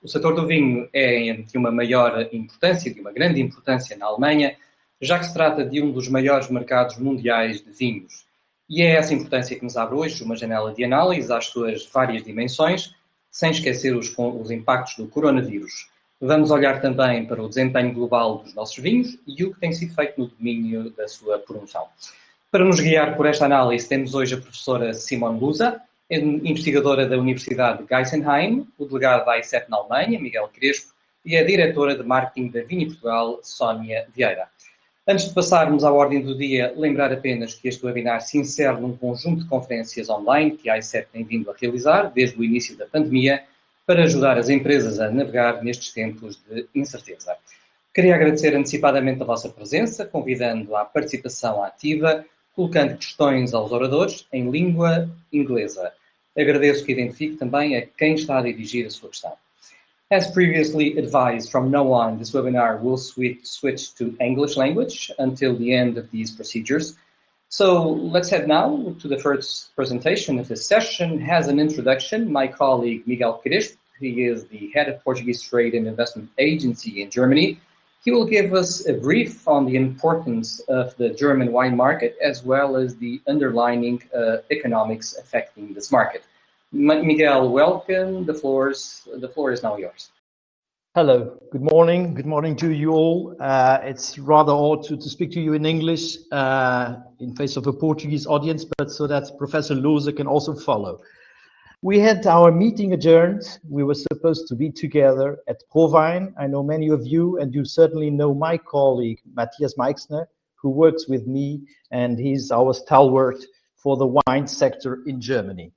O setor do vinho é de uma maior importância, de uma grande importância na Alemanha, já que se trata de um dos maiores mercados mundiais de vinhos. E é essa importância que nos abre hoje uma janela de análise às suas várias dimensões, sem esquecer os impactos do coronavírus. Vamos olhar também para o desempenho global dos nossos vinhos e o que tem sido feito no domínio da sua promoção. Para nos guiar por esta análise, temos hoje a professora Simone Lusa, investigadora da Universidade de Geisenheim, o delegado da AICEP na Alemanha, Miguel Crespo, e a diretora de marketing da Vinho Portugal, Sónia Vieira. Antes de passarmos à ordem do dia, lembrar apenas que este webinar se insere num conjunto de conferências online que a AICEP tem vindo a realizar desde o início da pandemia para ajudar as empresas a navegar nestes tempos de incerteza. Queria agradecer antecipadamente a vossa presença, convidando à participação ativa, colocando questões aos oradores em língua inglesa. Agradeço que identifique também a quem está a dirigir a sua questão. As previously advised, from now on, this webinar will switch to English language until the end of these procedures. So let's head now to the first presentation of this session. Has an introduction, my colleague Miguel Crespo. He is the head of Portuguese Trade and Investment Agency in Germany. He will give us a brief on the importance of the German wine market as well as the underlying economics affecting this market. Miguel, welcome. The floor is now yours. Hello. Good morning. Good morning to you all. It's rather odd to speak to you in English in face of a Portuguese audience, but so that Professor Louze can also follow. We had our meeting adjourned. We were supposed to be together at Provine. I know many of you, and you certainly know my colleague, Matthias Meixner, who works with me, and he's our stalwart for the wine sector in Germany.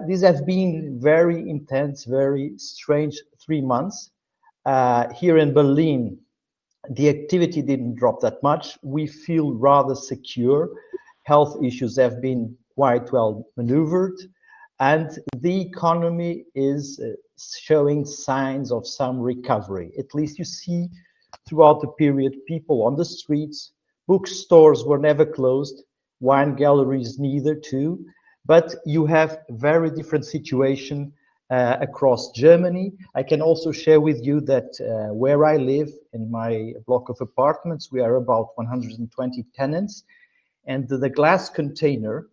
These have been very intense, very strange 3 months. Here in Berlin, the activity didn't drop that much. We feel rather secure. Health issues have been quite well maneuvered. And the economy is showing signs of some recovery. At least you see throughout the period, people on the streets, bookstores were never closed, wine galleries neither too, but you have very different situation across Germany. I can also share with you that where I live in my block of apartments, we are about 120 tenants, and the glass container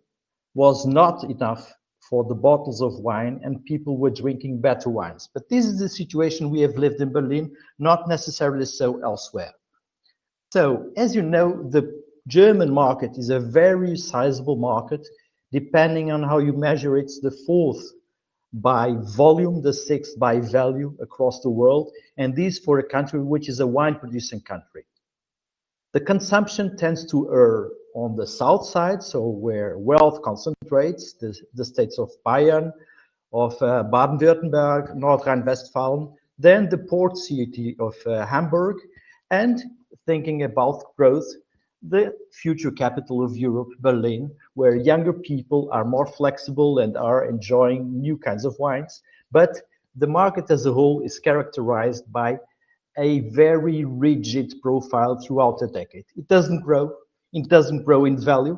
was not enough for the bottles of wine, and people were drinking better wines. But this is the situation we have lived in Berlin, not necessarily so elsewhere. So, as you know, the German market is a very sizable market. Depending on how you measure it, it's the fourth by volume, the sixth by value across the world, and this for a country which is a wine-producing country. The consumption tends to err on the south side, so where wealth concentrates, the states of Bayern, of Baden-Württemberg, North Rhine-Westphalia, then the port city of Hamburg, and thinking about growth, the future capital of Europe, Berlin, where younger people are more flexible and are enjoying new kinds of wines. But the market as a whole is characterized by a very rigid profile throughout the decade. It doesn't grow. It doesn't grow in value.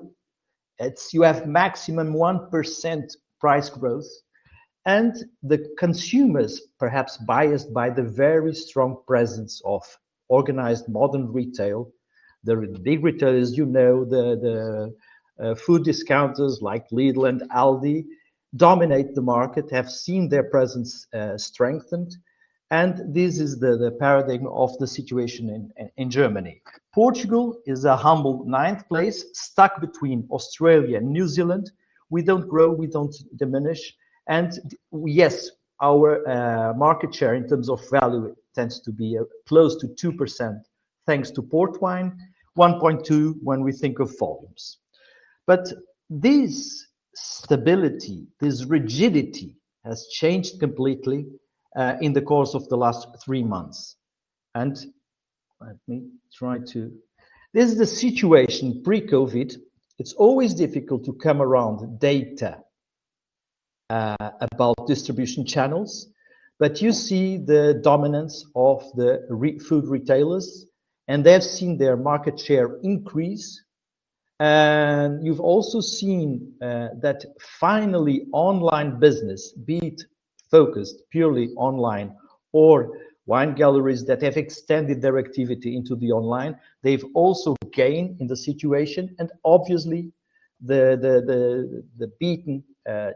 You have maximum 1% price growth. And the consumers, perhaps biased by the very strong presence of organized modern retail, the big retailers, you know, the food discounters like Lidl and Aldi dominate the market, have seen their presence strengthened. And this is the paradigm of the situation in Germany. Portugal is a humble 9th place, stuck between Australia and New Zealand. We don't grow, we don't diminish. And yes, our market share in terms of value tends to be close to 2% thanks to port wine, 1.2 when we think of volumes. But this stability, this rigidity has changed completely in the course of the last 3 months. And let me try to... This is the situation pre-COVID. It's always difficult to come around data about distribution channels, but you see the dominance of the food retailers, and they've seen their market share increase. And you've also seen that finally online business, be it focused purely online, or wine galleries that have extended their activity into the online, they've also gained in the situation. And obviously, the beaten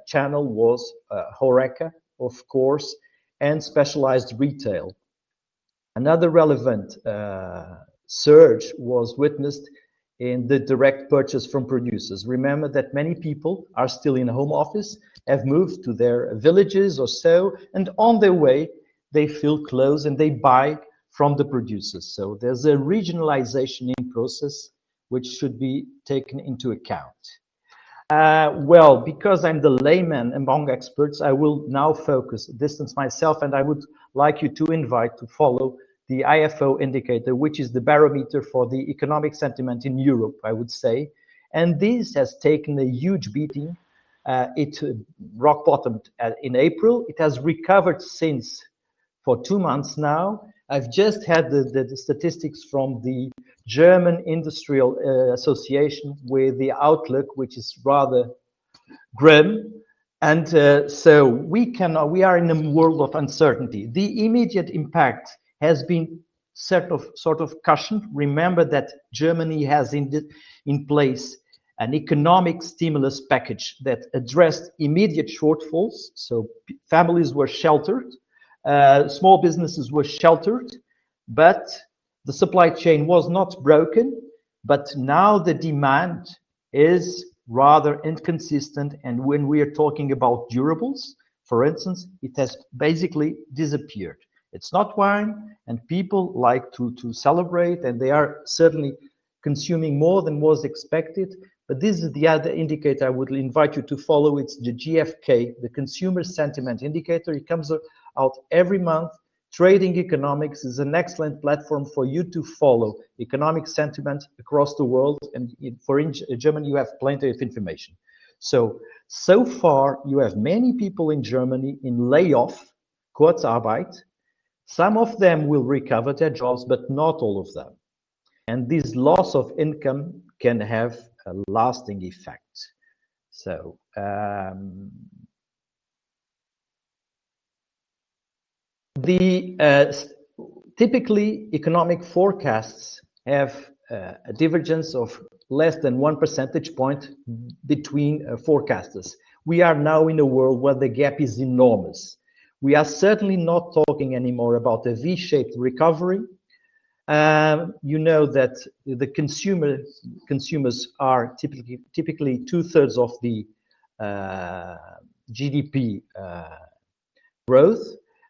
channel was HoReCa, of course, and specialized retail. Another relevant surge was witnessed in the direct purchase from producers. Remember that many people are still in home office, have moved to their villages or so, and on their way, they feel close and they buy from the producers. So there's a regionalization in process which should be taken into account. Well, because I'm the layman among experts, I will now distance myself, and I would like you to invite to follow the IFO indicator, which is the barometer for the economic sentiment in Europe, I would say. And this has taken a huge beating. It rock bottomed in April. It has recovered since for 2 months now. I've just had the statistics from the German Industrial Association with the outlook, which is rather grim. And so we are in a world of uncertainty. The immediate impact has been sort of cushioned. Remember that Germany has in place an economic stimulus package that addressed immediate shortfalls. So families were sheltered, small businesses were sheltered, but the supply chain was not broken. But now the demand is rather inconsistent. And when we are talking about durables, for instance, it has basically disappeared. It's not wine, and people like to celebrate, and they are certainly consuming more than was expected. But this is the other indicator I would invite you to follow. It's the GfK, the Consumer Sentiment Indicator. It comes out every month. Trading Economics is an excellent platform for you to follow economic sentiment across the world. And for Germany, you have plenty of information. So far, you have many people in Germany in layoff, Kurzarbeit. Some of them will recover their jobs, but not all of them. And this loss of income can have a lasting effect. So, typically, economic forecasts have a divergence of less than 1 percentage point between forecasters. We are now in a world where the gap is enormous. We are certainly not talking anymore about a V-shaped recovery. You know that the consumers are typically 2/3 of the GDP growth.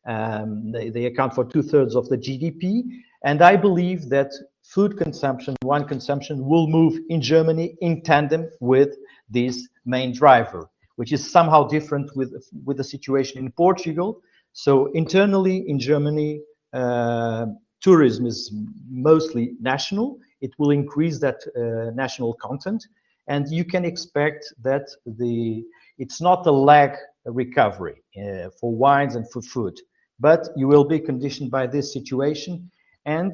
They account for 2/3 of the GDP. And I believe that food consumption, wine consumption, will move in Germany in tandem with this main driver, which is somehow different with the situation in Portugal. So internally in Germany, tourism is mostly national. It will increase that national content, and you can expect that it's not a lag recovery for wines and for food, but you will be conditioned by this situation. And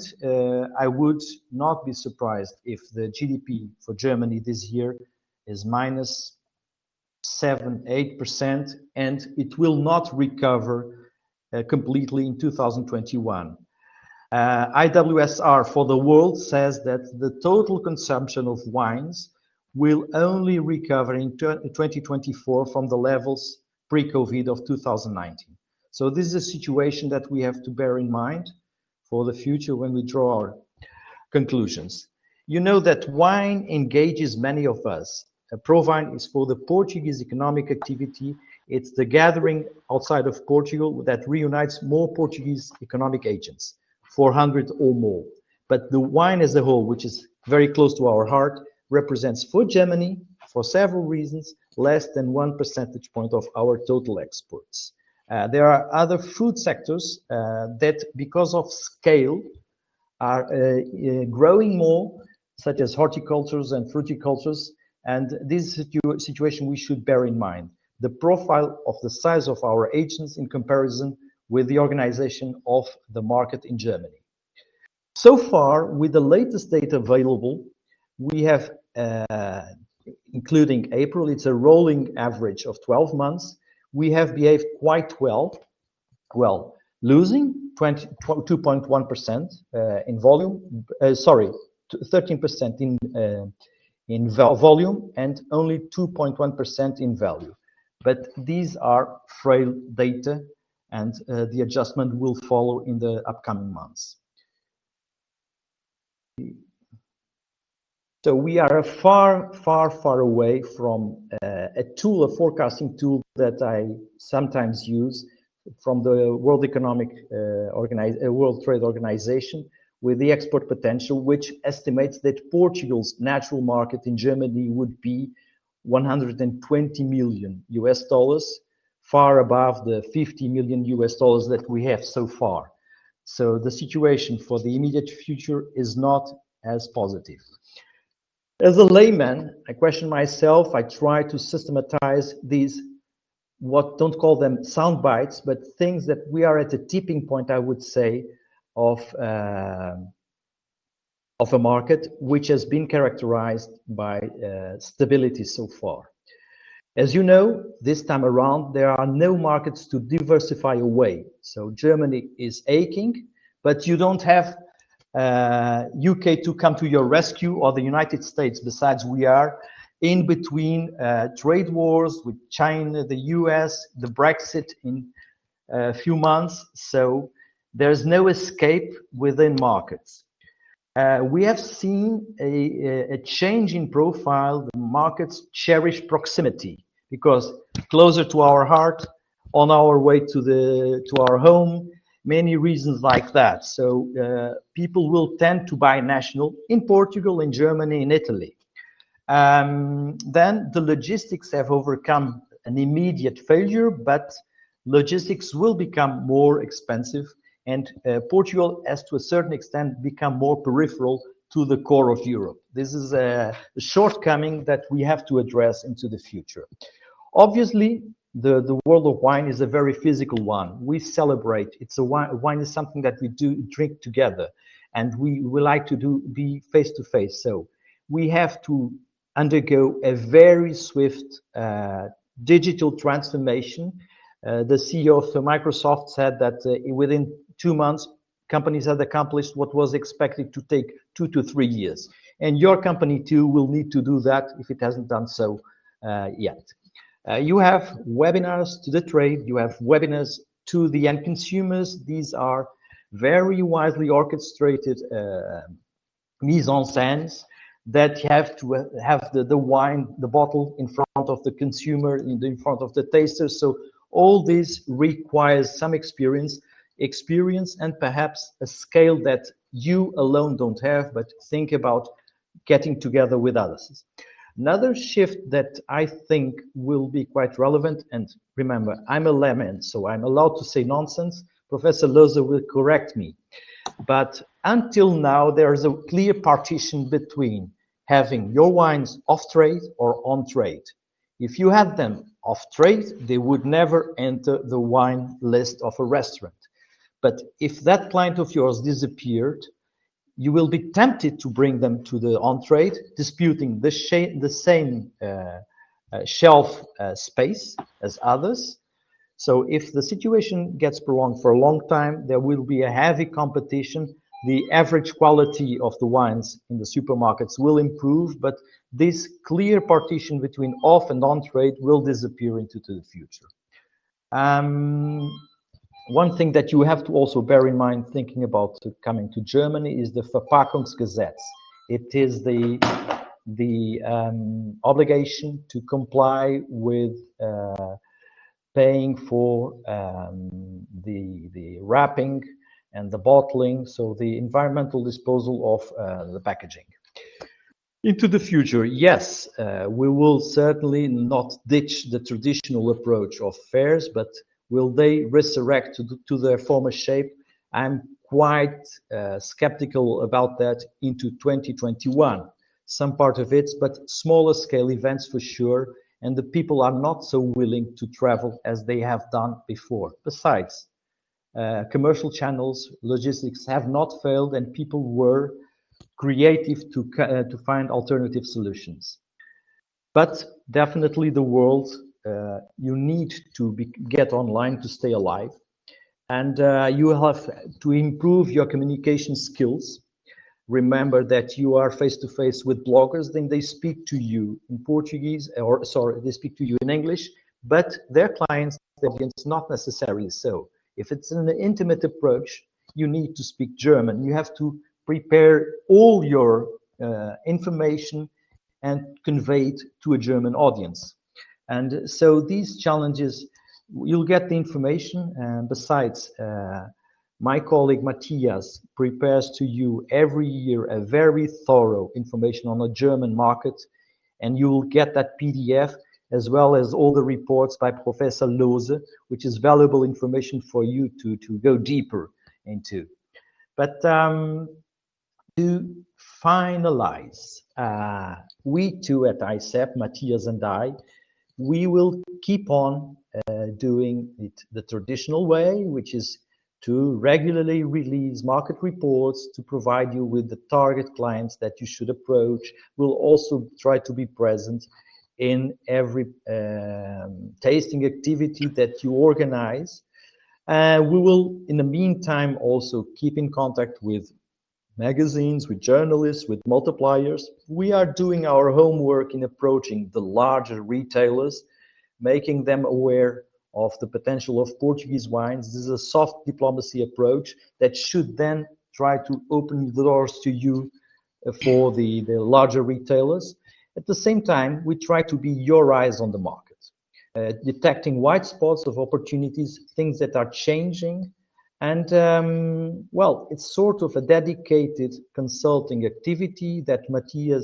I would not be surprised if the GDP for Germany this year is minus 7-8%, and it will not recover completely in 2021. IWSR for the world says that the total consumption of wines will only recover in 2024 from the levels pre-COVID of 2019. So this is a situation that we have to bear in mind for the future when we draw our conclusions. You know that wine engages many of us. ProWine is for the Portuguese economic activity. It's the gathering outside of Portugal that reunites more Portuguese economic agents, 400 or more. But the wine as a whole, which is very close to our heart, represents for Germany, for several reasons, less than 1 percentage point of our total exports. There are other food sectors that, because of scale, are growing more, such as horticultures and fruticultures. And this situation we should bear in mind. The profile of the size of our agents in comparison with the organization of the market in Germany. So far, with the latest data available, we have, including April, it's a rolling average of 12 months. we have behaved quite well. Well, losing 2.1% in volume, 13% in volume, and only 2.1% in value. But these are frail data, and the adjustment will follow in the upcoming months. So we are far, far, far away from a tool, a forecasting tool that I sometimes use from the World Trade Organization with the export potential, which estimates that Portugal's natural market in Germany would be 120 million US dollars, far above the 50 million US dollars that we have so far. So the situation for the immediate future is not as positive. As a layman, I question myself, I try to systematize these, don't call them sound bites, but things that we are at a tipping point, I would say, of a market which has been characterized by stability so far. As you know, this time around, there are no markets to diversify away. So Germany is aching, but you don't have UK to come to your rescue, or the United States. Besides, we are in between trade wars with China, the US, the Brexit in a few months. So there's no escape within markets. We have seen a change in profile. The markets cherish proximity because closer to our heart, on our way to our home, many reasons like that. So people will tend to buy national in Portugal, in Germany, in Italy. Then the logistics have overcome an immediate failure, but logistics will become more expensive, and Portugal has to a certain extent become more peripheral to the core of Europe. This is a shortcoming that we have to address into the future. Obviously, the world of wine is a very physical one. We celebrate. Wine is something that we do drink together, and we like to be face to face. So we have to undergo a very swift digital transformation. The CEO of Microsoft said that within 2 months, companies had accomplished what was expected to take 2 to 3 years. And your company too will need to do that if it hasn't done so yet. You have webinars to the trade, you have webinars to the end consumers. These are very wisely orchestrated mise-en-scènes that have to have the wine, the bottle in front of the consumer, in front of the taster. So all this requires some experience and perhaps a scale that you alone don't have, but think about getting together with others. Another shift that I think will be quite relevant, and remember, I'm a layman, so I'm allowed to say nonsense. Professor Loza will correct me. But until now, there is a clear partition between having your wines off-trade or on-trade. If you had them off-trade, they would never enter the wine list of a restaurant. But if that client of yours disappeared, you will be tempted to bring them to the on-trade, disputing the same shelf space as others. So if the situation gets prolonged for a long time, there will be a heavy competition. The average quality of the wines in the supermarkets will improve, but this clear partition between off and on-trade will disappear into the future. One thing that you have to also bear in mind thinking about coming to Germany is the Verpackungsgesetz. It is the obligation to comply with paying for the wrapping and the bottling, so the environmental disposal of the packaging. Into the future, yes, we will certainly not ditch the traditional approach of fairs, but will they resurrect to their former shape? I'm quite skeptical about that into 2021. Some part of it, but smaller scale events for sure, and the people are not so willing to travel as they have done before. Besides, commercial channels, logistics have not failed, and people were creative to find alternative solutions. But definitely the world you need to get online to stay alive. And you have to improve your communication skills. Remember that you are face-to-face with bloggers, then they speak to you in Portuguese, or sorry, they speak to you in English, but their clients, their audience, not necessarily so. If it's an intimate approach, you need to speak German. You have to prepare all your information and convey it to a German audience. And so these challenges, you'll get the information, and besides, my colleague Matthias prepares to you every year a very thorough information on the German market, and you will get that PDF as well as all the reports by Professor Lose, which is valuable information for you to go deeper into. But to finalize, we too at AICEP, Matthias and I, we will keep on doing it the traditional way, which is to regularly release market reports to provide you with the target clients that you should approach. We'll also try to be present in every tasting activity that you organize. We will, in the meantime, also keep in contact with magazines, with journalists, with multipliers. We are doing our homework in approaching the larger retailers, making them aware of the potential of Portuguese wines. This is a soft diplomacy approach that should then try to open the doors to you for the larger retailers. At the same time, we try to be your eyes on the market, detecting white spots of opportunities, things that are changing. And well, it's sort of a dedicated consulting activity that Matthias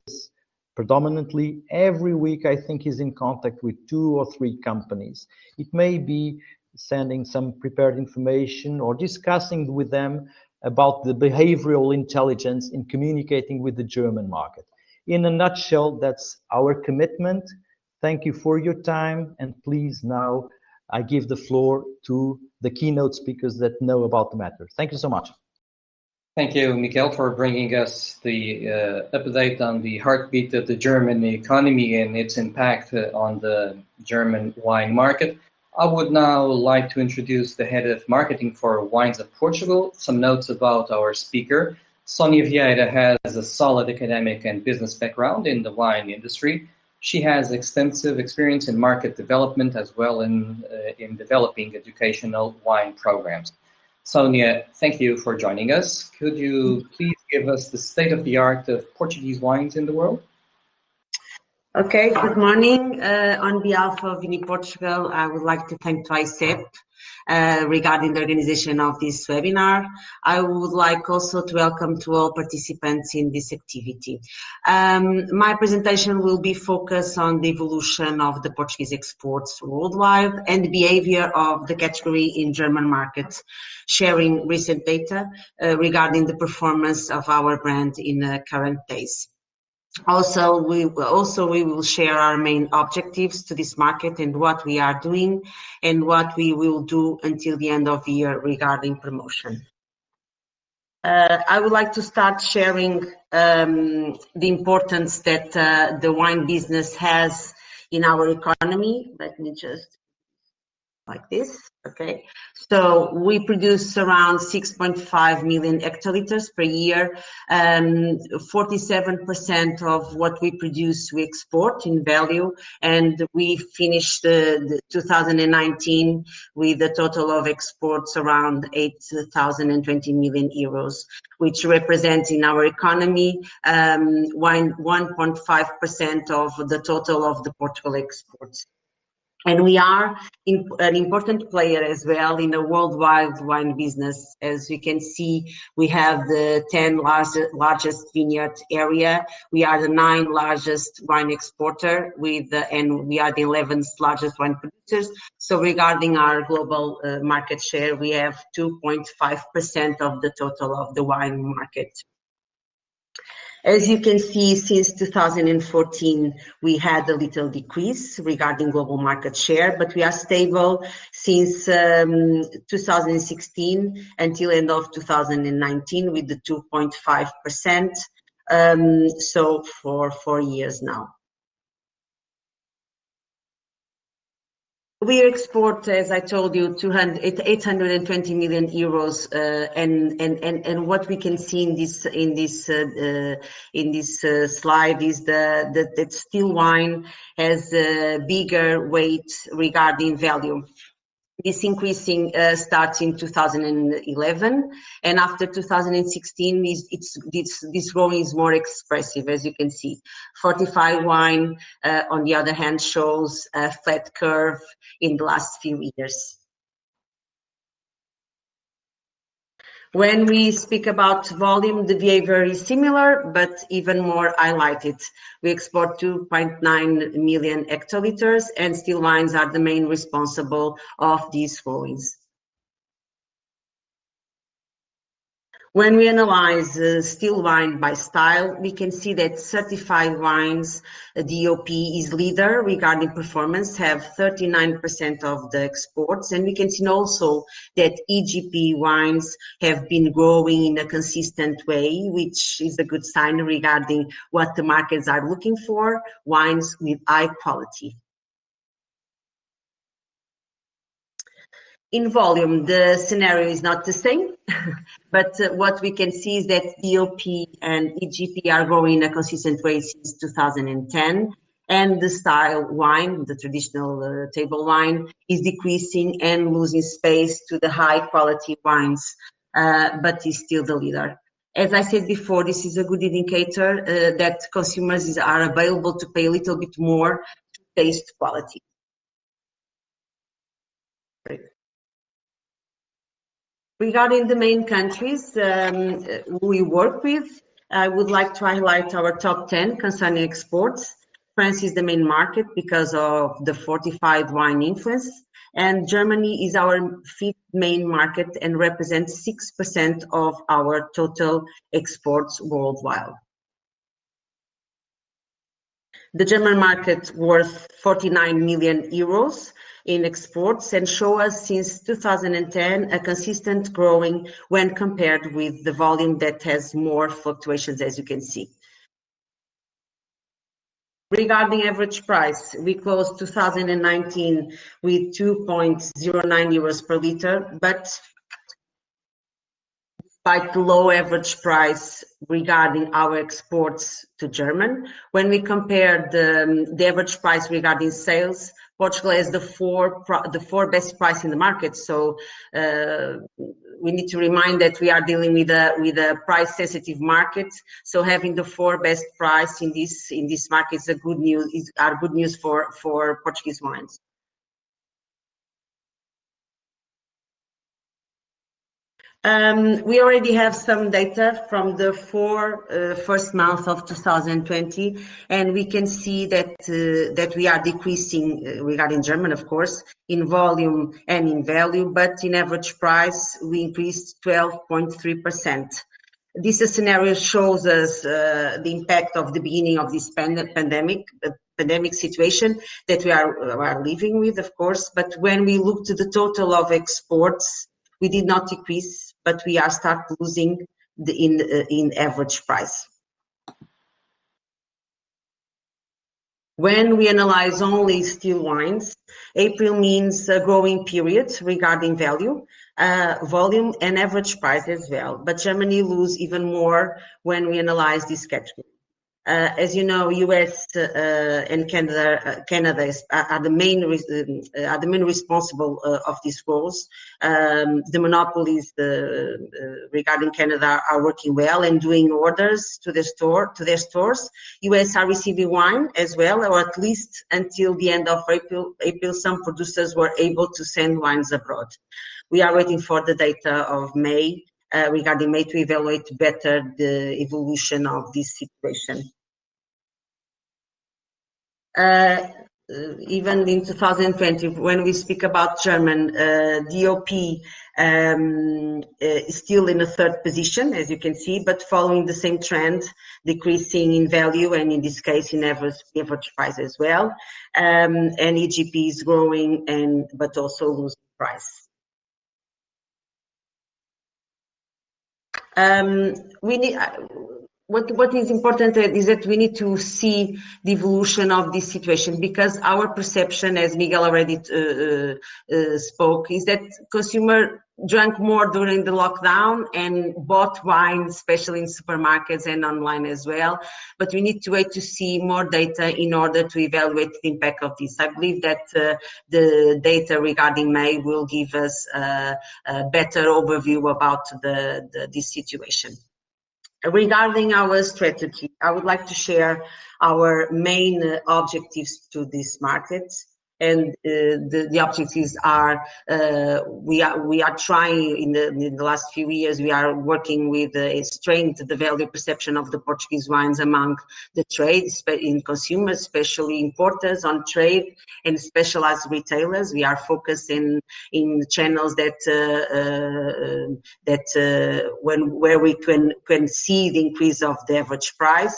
predominantly every week, I think, is in contact with 2 or 3 companies. It may be sending some prepared information or discussing with them about the behavioral intelligence in communicating with the German market. In a nutshell, that's our commitment. Thank you for your time, and please now I give the floor to the keynote speakers that know about the matter. Thank you so much. Thank you, Michael, for bringing us the update on the heartbeat of the German economy and its impact on the German wine market. I would now like to introduce the head of marketing for Wines of Portugal. Some notes about our speaker. Sonia Vieira has a solid academic and business background in the wine industry. She has extensive experience in market development as well in developing educational wine programs. Sonia, thank you for joining us. Could you please give us the state-of-the-art of Portuguese wines in the world? Okay, good morning. On behalf of Vini Portugal, I would like to thank AICEP regarding the organization of this webinar. I would like also to welcome to all participants in this activity. My presentation will be focused on the evolution of the Portuguese exports worldwide and the behavior of the category in German markets, sharing recent data regarding the performance of our brand in current days. Also, we will share our main objectives to this market and what we are doing and what we will do until the end of the year regarding promotion. I would like to start sharing the importance that the wine business has in our economy. Let me just like this, okay? So we produce around 6.5 million hectoliters per year. 47% of what we produce we export in value, and we finished the 2019 with a total of exports around 8,020 million euros, which represents in our economy 1.5% of the total of the Portugal exports. And we are an important player as well in the worldwide wine business. As you can see, we have the 10 largest vineyard area. We are the 9th largest wine exporter and we are the 11th largest wine producers. So regarding our global market share, we have 2.5% of the total of the wine market. As you can see, since 2014, we had a little decrease regarding global market share, but we are stable since 2016 until end of 2019 with the 2.5%, so for 4 years now. We export, as I told you, 820 million euros, and what we can see in this slide is that still wine has a bigger weight regarding value. This increasing starts in 2011, and after 2016, this growing is more expressive, as you can see. Fortified wine, on the other hand, shows a flat curve in the last few years. When we speak about volume, the behavior is similar, but even more highlighted. We export 2.9 million hectoliters, and still wines are the main responsible of these growings. When we analyze still wine by style, we can see that certified wines, DOP is leader regarding performance, have 39% of the exports, and we can see also that EGP wines have been growing in a consistent way, which is a good sign regarding what the markets are looking for, wines with high quality. In volume, the scenario is not the same, but what we can see is that DOP and EGP are growing in a consistent way since 2010, and the style wine, the traditional table wine, is decreasing and losing space to the high quality wines, but is still the leader. As I said before, this is a good indicator that consumers are available to pay a little bit more to taste quality. Great. Regarding the main countries we work with, I would like to highlight our top 10 concerning exports. France is the main market because of the fortified wine influence, and Germany is our 5th main market and represents 6% of our total exports worldwide. The German market worth 49 million euros in exports and show us since 2010 a consistent growing when compared with the volume that has more fluctuations, as you can see. Regarding average price, we closed 2019 with 2.09 euros per liter, but despite the low average price regarding our exports to Germany, when we compare the average price regarding sales, Portugal has the four best price in the market. So we need to remind that we are dealing with a price sensitive market. So having the 4 best price in this market is good news for Portuguese wines. We already have some data from the first month of 2020, and we can see that we are decreasing regarding German, of course, in volume and in value, but in average price we increased 12.3%. This scenario shows us the impact of the beginning of this pandemic situation that we are living with, of course. But when we look to the total of exports, we did not decrease, but we are start losing in average price. When we analyze only still wines, April means a growing period regarding value, volume and average price as well. But Germany lose even more when we analyze this category. As you know, US and Canada are the main responsible of these roles. The monopolies regarding Canada are working well and doing orders to their stores. US are receiving wine as well, or at least until the end of April, some producers were able to send wines abroad. We are waiting for the data of May regarding May to evaluate better the evolution of this situation. Even in 2020, when we speak about German, DOP is still in a 3rd position, as you can see, but following the same trend, decreasing in value and in this case in average price as well. And EGP is growing but also losing price. what is important is that we need to see the evolution of this situation, because our perception, as Miguel already spoke, is that consumer drank more during the lockdown and bought wine, especially in supermarkets and online as well. But we need to wait to see more data in order to evaluate the impact of this. I believe that the data regarding May will give us a better overview about this situation. Regarding our strategy, I would like to share our main objectives to this market. And the objectives are, we are trying in the last few years, we are working with strength the value perception of the Portuguese wines among the trade, in consumers, especially importers, on trade and specialized retailers. We are focused in channels where we can see the increase of the average price.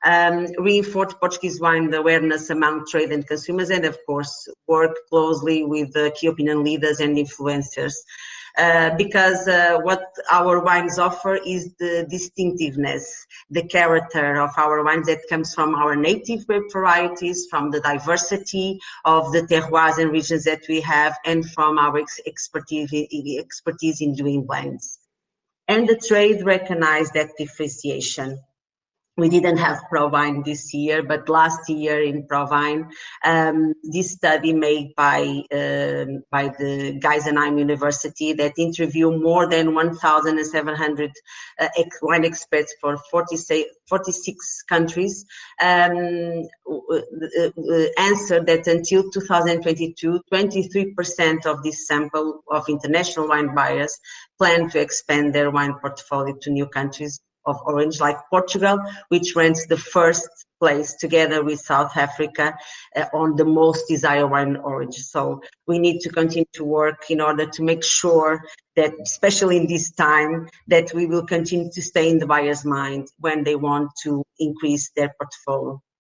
Reinforce Portuguese wine awareness among trade and consumers, and of course work closely with the key opinion leaders and influencers, because what our wines offer is the distinctiveness, the character of our wines that comes from our native varieties, from the diversity of the terroirs and regions that we have, and from our expertise in doing blends. And the trade recognized that differentiation. We didn't have ProWine this year, but last year in ProWine, this study made by the Geisenheim University that interviewed more than 1,700 wine experts for 46 countries, answered that until 2022, 23% of this sample of international wine buyers plan to expand their wine portfolio to new countries of origin, like Portugal, which ranks the first place together with South Africa on the most desired wine origin. So we need to continue to work in order to make sure that, especially in this time, that we will continue to stay in the buyer's mind when they want to increase their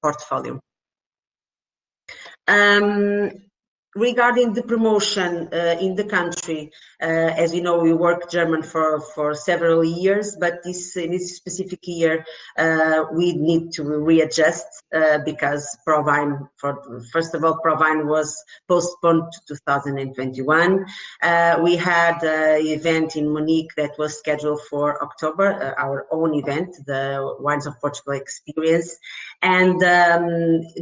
portfolio. Regarding the promotion in the country, as you know, we worked German for several years, but in this specific year, we need to readjust because ProWine, first of all, ProWine was postponed to 2021. We had an event in Munich that was scheduled for October, our own event, the Wines of Portugal Experience. And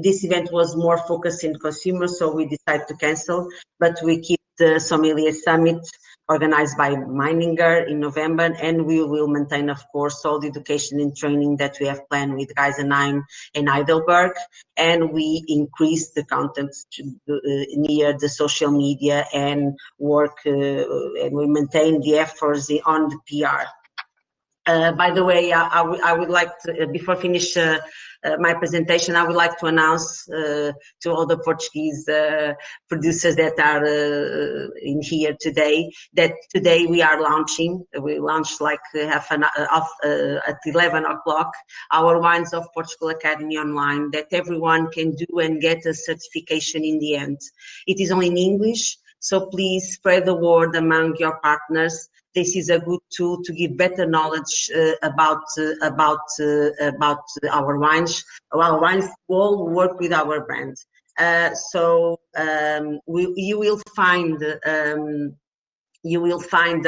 this event was more focused in consumers, so we decided to cancel, but we keep the Sommelier Summit organized by Meininger in November, and we will maintain, of course, all the education and training that we have planned with Geisenheim and Heidelberg, and we increase the content near the social media and work, and we maintain the efforts on the PR. By the way, I would like to, before I finish my presentation, I would like to announce to all the Portuguese producers that are in here today, that today we are launching, we launched like at 11 o'clock, our Wines of Portugal Academy online, that everyone can do and get a certification in the end. It is only in English, so please spread the word among your partners. This is a good tool to give better knowledge about our wines. Our wines all work with our brand. You will find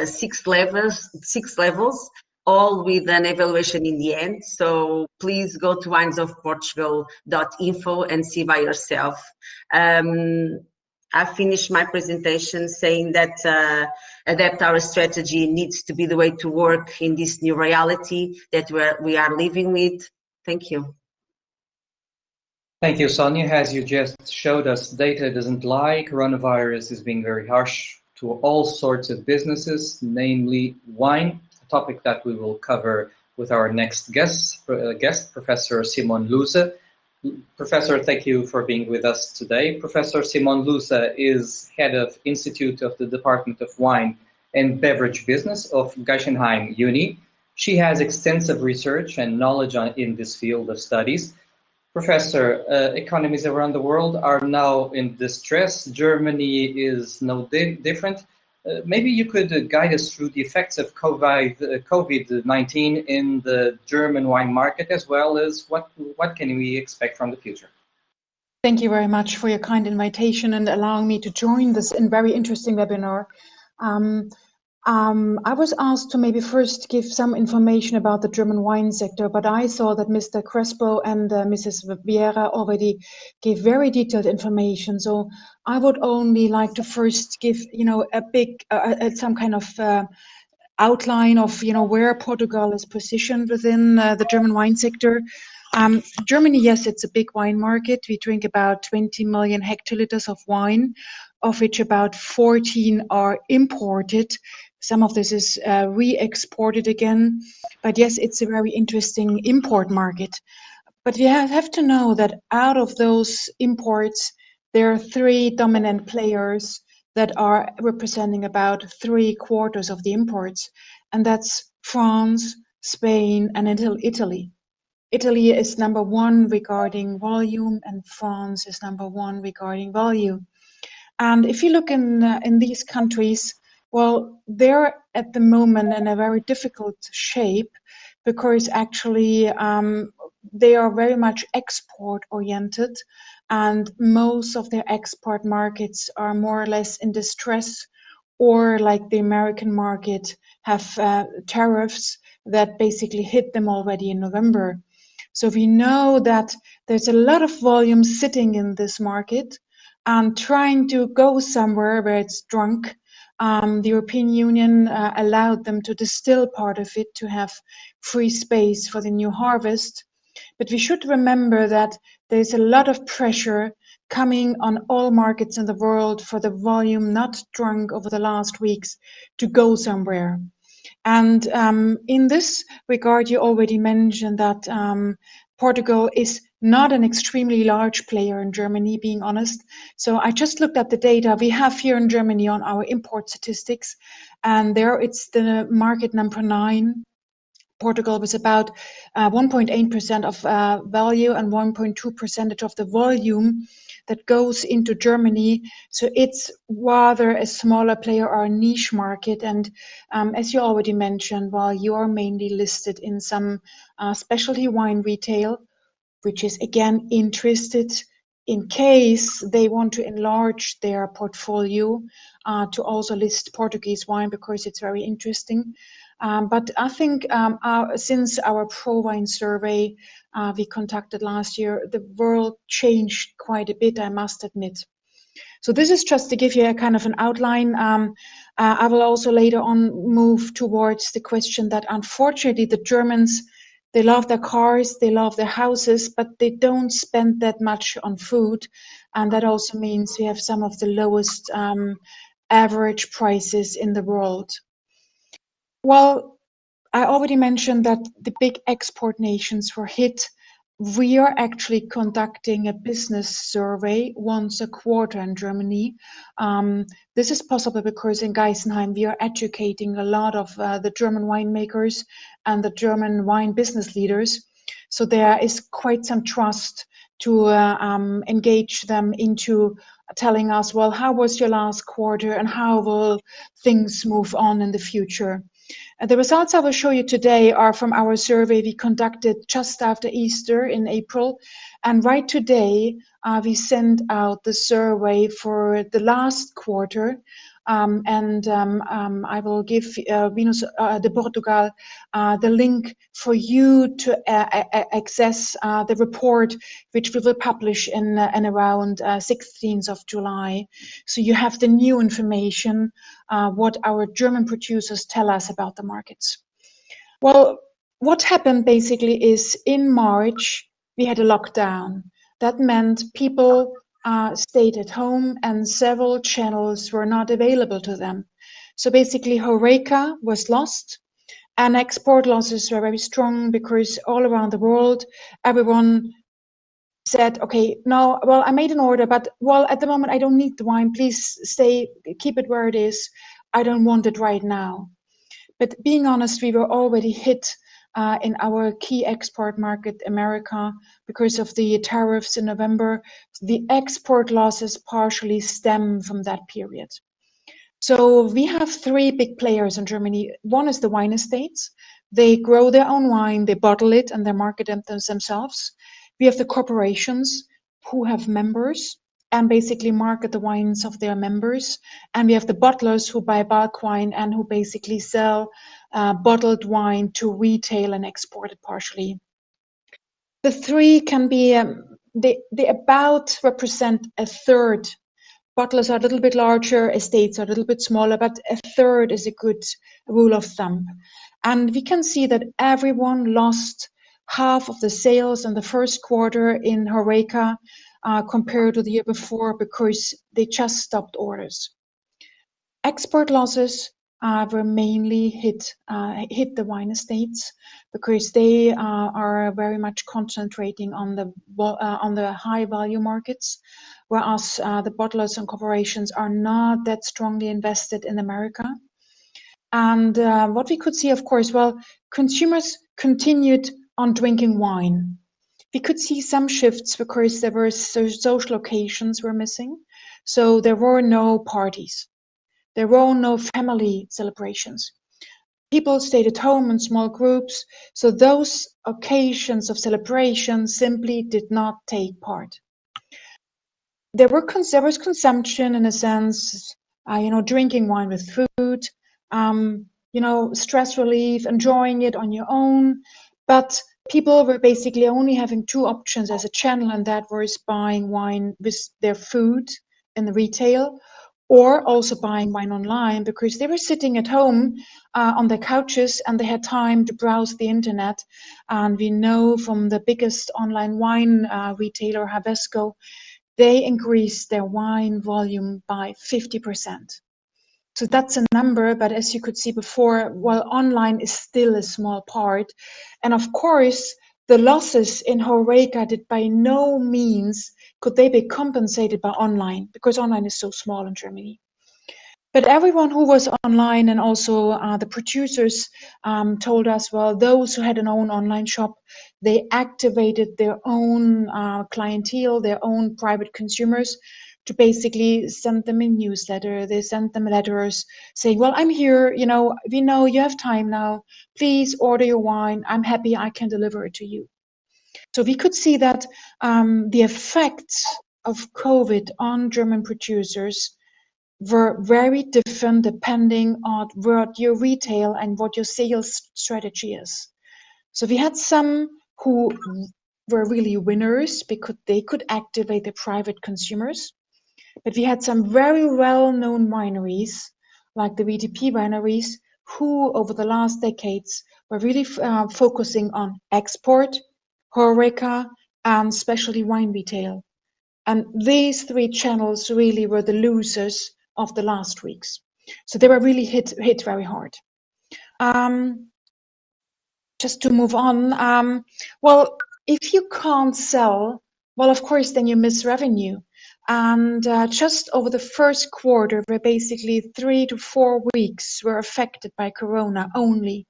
6 levels, all with an evaluation in the end. So please go to winesofportugal.info and see by yourself. I finished my presentation saying that adapt our strategy needs to be the way to work in this new reality that we are living with. Thank you. Thank you, Sonia. As you just showed us, data doesn't lie. Coronavirus is being very harsh to all sorts of businesses, namely wine, a topic that we will cover with our next guest, Professor Simon Luze. Professor, thank you for being with us today. Professor Simon Luze is head of Institute of the Department of Wine and Beverage Business of Geisenheim Uni. She has extensive research and knowledge in this field of studies. Professor, economies around the world are now in distress. Germany is no different. Maybe you could guide us through the effects of COVID-19 in the German wine market, as well as what can we expect from the future? Thank you very much for your kind invitation and allowing me to join this very interesting webinar. I was asked to maybe first give some information about the German wine sector, but I saw that Mr. Crespo and Mrs. Vieira already gave very detailed information. So I would only like to first give, a big, some kind of outline of, where Portugal is positioned within the German wine sector. Germany, yes, it's a big wine market. We drink about 20 million hectoliters of wine, of which about 14 are imported. Some of this is re-exported again. But yes, it's a very interesting import market. But we have to know that out of those imports, there are 3 dominant players that are representing about 3/4 of the imports. And that's France, Spain, and Italy. Italy is number 1 regarding volume, and France is number 1 regarding value. And if you look in these countries, well, they're at the moment in a very difficult shape because actually they are very much export oriented, and most of their export markets are more or less in distress, or like the American market have tariffs that basically hit them already in November. So we know that there's a lot of volume sitting in this market and trying to go somewhere where it's drunk. The European Union allowed them to distill part of it to have free space for the new harvest. But we should remember that there's a lot of pressure coming on all markets in the world for the volume not drunk over the last weeks to go somewhere. And in this regard, you already mentioned that Portugal is not an extremely large player in Germany, being honest. So I just looked at the data we have here in Germany on our import statistics, and there it's the market number 9. Portugal was about 1.8% of value and 1.2% of the volume that goes into Germany. So it's rather a smaller player or a niche market. And as you already mentioned, while you are mainly listed in some specialty wine retail, which is again interested in case they want to enlarge their portfolio to also list Portuguese wine because it's very interesting. But I think since our Pro Wine survey we conducted last year, the world changed quite a bit, I must admit. So this is just to give you a kind of an outline. I will also later on move towards the question that unfortunately the Germans, they love their cars, they love their houses, but they don't spend that much on food. And that also means we have some of the lowest average prices in the world. Well, I already mentioned that the big export nations were hit. We are actually conducting a business survey once a quarter in Germany. This is possible because in Geisenheim we are educating a lot of the German winemakers and the German wine business leaders. So there is quite some trust to engage them into telling us, well, how was your last quarter and how will things move on in the future? The results I will show you today are from our survey we conducted just after Easter in April. And right today, we sent out the survey for the last quarter. I will give Vinhos de Portugal the link for you to access the report, which we will publish in around 16th of July. So you have the new information, what our German producers tell us about the markets. Well, what happened basically is in March, we had a lockdown. That meant people stayed at home and several channels were not available to them. So basically HoReCa was lost and export losses were very strong because all around the world, everyone said, okay, no, well, I made an order, but well, at the moment I don't need the wine. Please keep it where it is. I don't want it right now. But being honest, we were already hit in our key export market, America, because of the tariffs in November. The export losses partially stem from that period. So we have three big players in Germany. One is the wine estates. They grow their own wine, they bottle it, and they market it themselves. We have the corporations who have members and basically market the wines of their members. And we have the bottlers who buy bulk wine and who basically sell bottled wine to retail and export it partially. The three can be, they about represent a third. Bottlers are a little bit larger, estates are a little bit smaller, but a third is a good rule of thumb. And we can see that everyone lost half of the sales in the first quarter in HoReCa compared to the year before because they just stopped orders. Export losses were mainly hit the wine estates because they are very much concentrating on the high value markets, whereas the bottlers and corporations are not that strongly invested in America. And what we could see, of course, well, consumers continued on drinking wine. We could see some shifts because there were social occasions were missing, so there were no parties. There were no family celebrations. People stayed at home in small groups, so those occasions of celebration simply did not take part. There was consumption in a sense, drinking wine with food, stress relief, enjoying it on your own, but people were basically only having two options as a channel, and that was buying wine with their food in the retail, or also buying wine online because they were sitting at home on their couches and they had time to browse the internet. And we know from the biggest online wine retailer, Havesco, they increased their wine volume by 50%. So that's a number, but as you could see before, well, online is still a small part. And of course, the losses in HoReCa did by no means could they be compensated by online, because online is so small in Germany. But everyone who was online and also the producers told us, well, those who had an own online shop, they activated their own clientele, their own private consumers to basically send them a newsletter. They sent them letters saying, well, I'm here, we know you have time now. Please order your wine. I'm happy I can deliver it to you. So we could see that the effects of COVID on German producers were very different depending on what your retail and what your sales strategy is. So we had some who were really winners because they could activate the private consumers. But we had some very well-known wineries, like the VTP wineries, who over the last decades were really focusing on export, HoReCa, and specialty wine retail. And these three channels really were the losers of the last weeks. So they were really hit very hard. Just to move on, well, if you can't sell, well, of course, then you miss revenue. And just over the first quarter, where basically 3 to 4 weeks were affected by Corona only,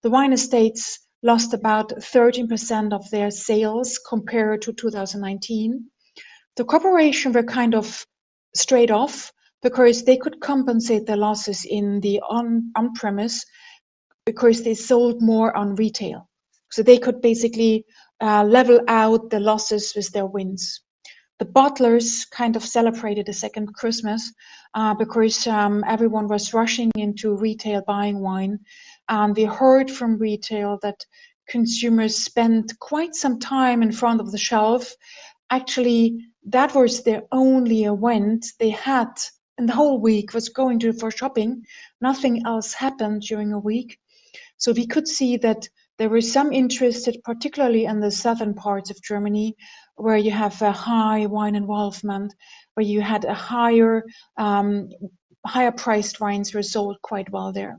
the wine estates lost about 13% of their sales compared to 2019. The corporation were kind of straight off because they could compensate their losses in the on-premise because they sold more on retail. So they could basically level out the losses with their wins. The bottlers kind of celebrated a second Christmas because everyone was rushing into retail buying wine. And we heard from retail that consumers spent quite some time in front of the shelf. Actually, that was their only event they had in the whole week, was going for shopping. Nothing else happened during a week. So we could see that there was some interest, particularly in the southern parts of Germany, where you have a high wine involvement, where you had a higher priced wines were sold quite well there.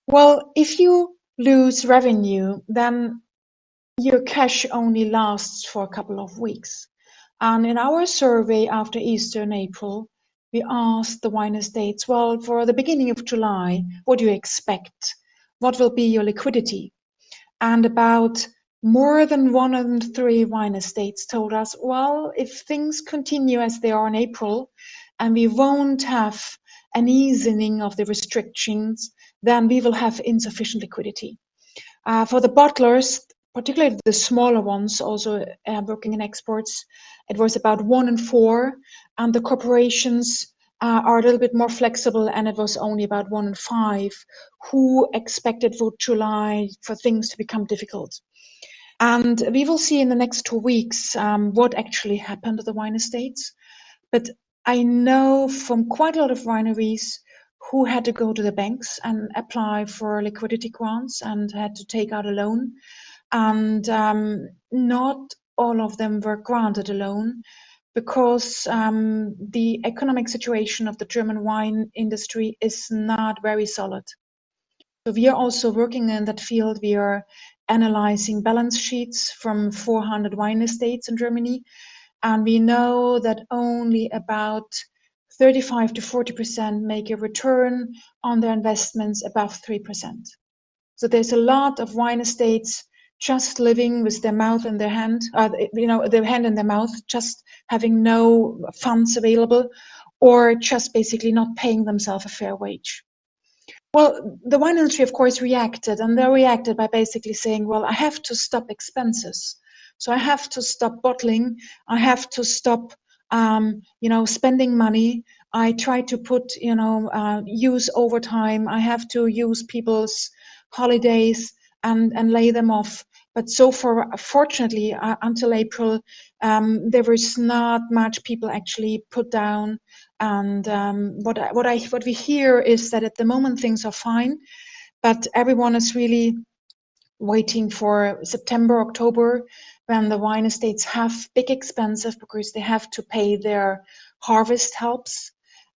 Well, if you lose revenue, then your cash only lasts for a couple of weeks. And in our survey after Easter in April, we asked the wine estates, well, for the beginning of July, what do you expect? What will be your liquidity? And about more than 1 in 3 wine estates told us, well, if things continue as they are in April, and we won't have an easing of the restrictions, then we will have insufficient liquidity. For the bottlers, particularly the smaller ones, also working in exports, it was about 1 in 4, and the corporations are a little bit more flexible, and it was only about 1 in 5 who expected for July for things to become difficult. And we will see in the next 2 weeks what actually happened to the wine estates. But I know from quite a lot of wineries who had to go to the banks and apply for liquidity grants and had to take out a loan. And not all of them were granted a loan because the economic situation of the German wine industry is not very solid. So we are also working in that field. We are analyzing balance sheets from 400 wine estates in Germany, and we know that only about 35 to 40% make a return on their investments above 3%. So there's a lot of wine estates just living with their mouth in their hand, their hand in their mouth, just having no funds available, or just basically not paying themselves a fair wage. Well, the wine industry, of course, reacted, and they reacted by basically saying, well, I have to stop expenses. So I have to stop bottling. I have to stop, spending money. I try to use overtime. I have to use people's holidays and lay them off. But so far, fortunately, until April, there was not much people actually put down. And what we hear is that at the moment things are fine, but everyone is really waiting for September, October, when the wine estates have big expenses because they have to pay their harvest helps,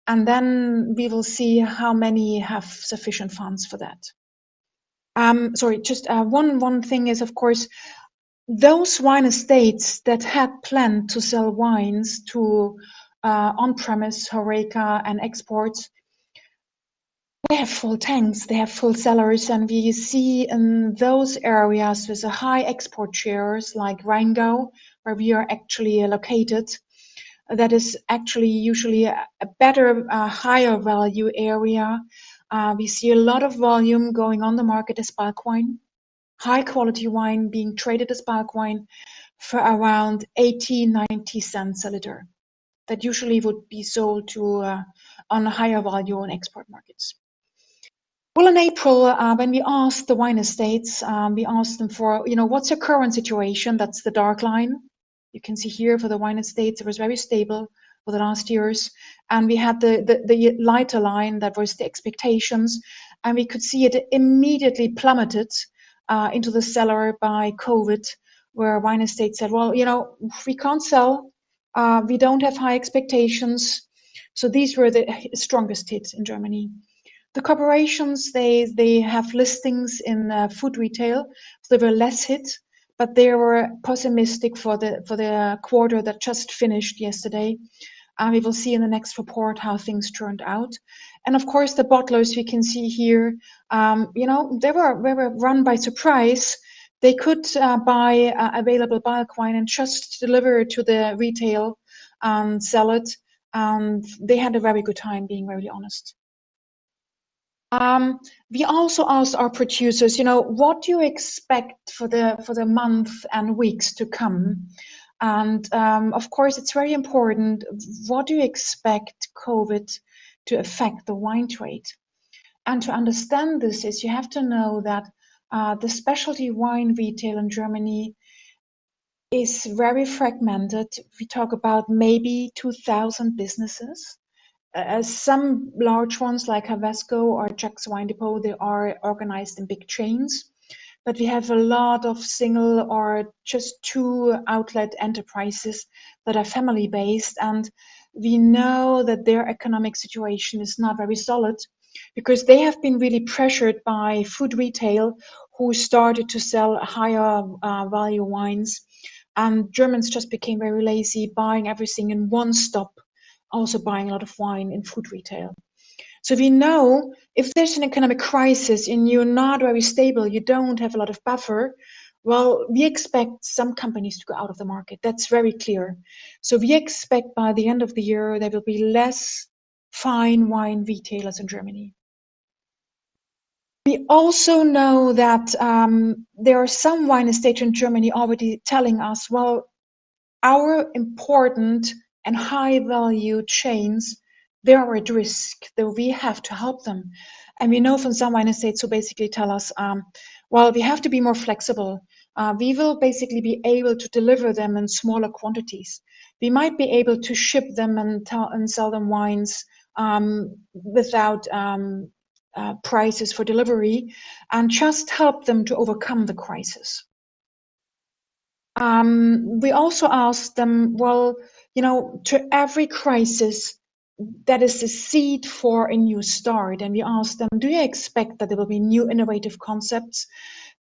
and then we will see how many have sufficient funds for that. One thing is, of course, those wine estates that had planned to sell wines to on-premise, HoReCa, and exports, they have full tanks, they have full cellars, and we see in those areas with a high export shares like Rheingau, where we are actually located, that is actually usually a better, higher value area. We see a lot of volume going on the market as bulk wine, high quality wine being traded as bulk wine for around 80-90 cents a liter. That usually would be sold to on a higher value on export markets. Well, in April, when we asked the wine estates, we asked them for, what's your current situation? That's the dark line. You can see here for the wine estates, it was very stable for the last years. And we had the lighter line that was the expectations. And we could see it immediately plummeted into the cellar by COVID, where wine estates said, well, we can't sell. We don't have high expectations. So these were the strongest hits in Germany. The corporations, they have listings in food retail, so they were less hit, but they were pessimistic for the quarter that just finished yesterday. We will see in the next report how things turned out. And of course, the bottlers we can see here, they were run by surprise. They could buy available bulk wine and just deliver it to the retail and sell it. And they had a very good time, being very honest. We also asked our producers, what do you expect for the month and weeks to come? And of course, it's very important. What do you expect COVID to affect the wine trade? And to understand this is you have to know that the specialty wine retail in Germany is very fragmented. We talk about maybe 2,000 businesses. Some large ones like Havesco or Jack's Wine Depot, they are organized in big chains. But we have a lot of single or just 2 outlet enterprises that are family-based. And we know that their economic situation is not very solid because they have been really pressured by food retail who started to sell higher value wines. And Germans just became very lazy, buying everything in one stop, also buying a lot of wine in food retail. So we know if there's an economic crisis and you're not very stable, you don't have a lot of buffer, well, we expect some companies to go out of the market. That's very clear. So we expect by the end of the year, there will be less fine wine retailers in Germany. We also know that there are some wine estates in Germany already telling us, well, our important and high value chains, they are at risk, though we have to help them. And we know from some wine estates who basically tell us, well, we have to be more flexible. We will basically be able to deliver them in smaller quantities. We might be able to ship them and sell them wines without prices for delivery, and just help them to overcome the crisis. We also asked them, well, to every crisis, that is the seed for a new start. And we asked them, do you expect that there will be new innovative concepts?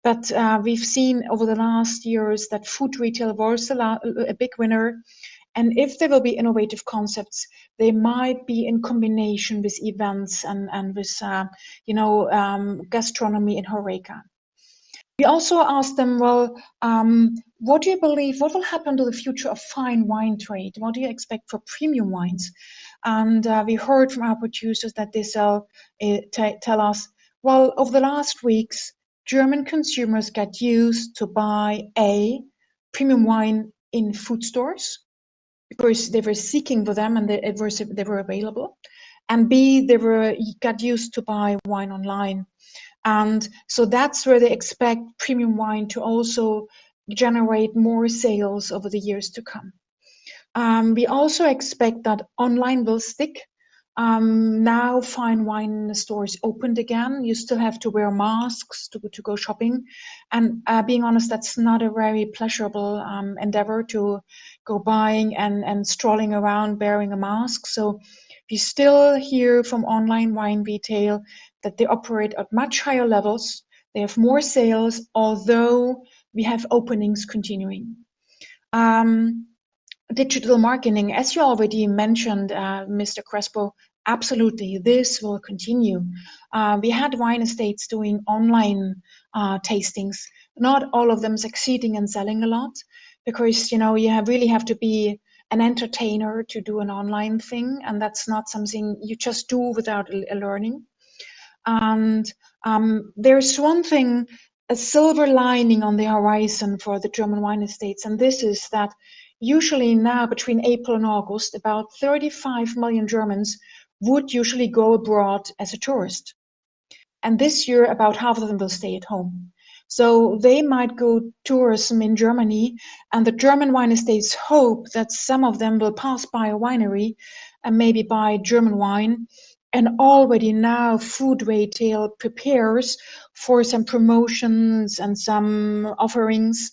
But we've seen over the last years that food retail was a big winner. And if there will be innovative concepts, they might be in combination with events and with, gastronomy in HoReCa. We also asked them, well, what do you believe, what will happen to the future of fine wine trade? What do you expect for premium wines? And we heard from our producers that they tell us, well, over the last weeks, German consumers got used to buy premium wine in food stores because they were seeking for them and they were available. And B, they got used to buy wine online. And so that's where they expect premium wine to also generate more sales over the years to come. We also expect that online will stick. Now fine wine stores opened again. You still have to wear masks to go shopping. And being honest, that's not a very pleasurable endeavor to go buying and strolling around wearing a mask. So we still hear from online wine retail that they operate at much higher levels. They have more sales, although we have openings continuing. Digital marketing, as you already mentioned, Mr. Crespo, absolutely, this will continue. We had wine estates doing online tastings. Not all of them succeeding and selling a lot, because you really have to be an entertainer to do an online thing, and that's not something you just do without a learning. And there's one thing, a silver lining on the horizon for the German wine estates, and this is that usually now between April and August, about 35 million Germans would usually go abroad as a tourist. And this year, about half of them will stay at home. So they might go tourism in Germany, and the German wine estates hope that some of them will pass by a winery and maybe buy German wine. And already now food retail prepares for some promotions and some offerings,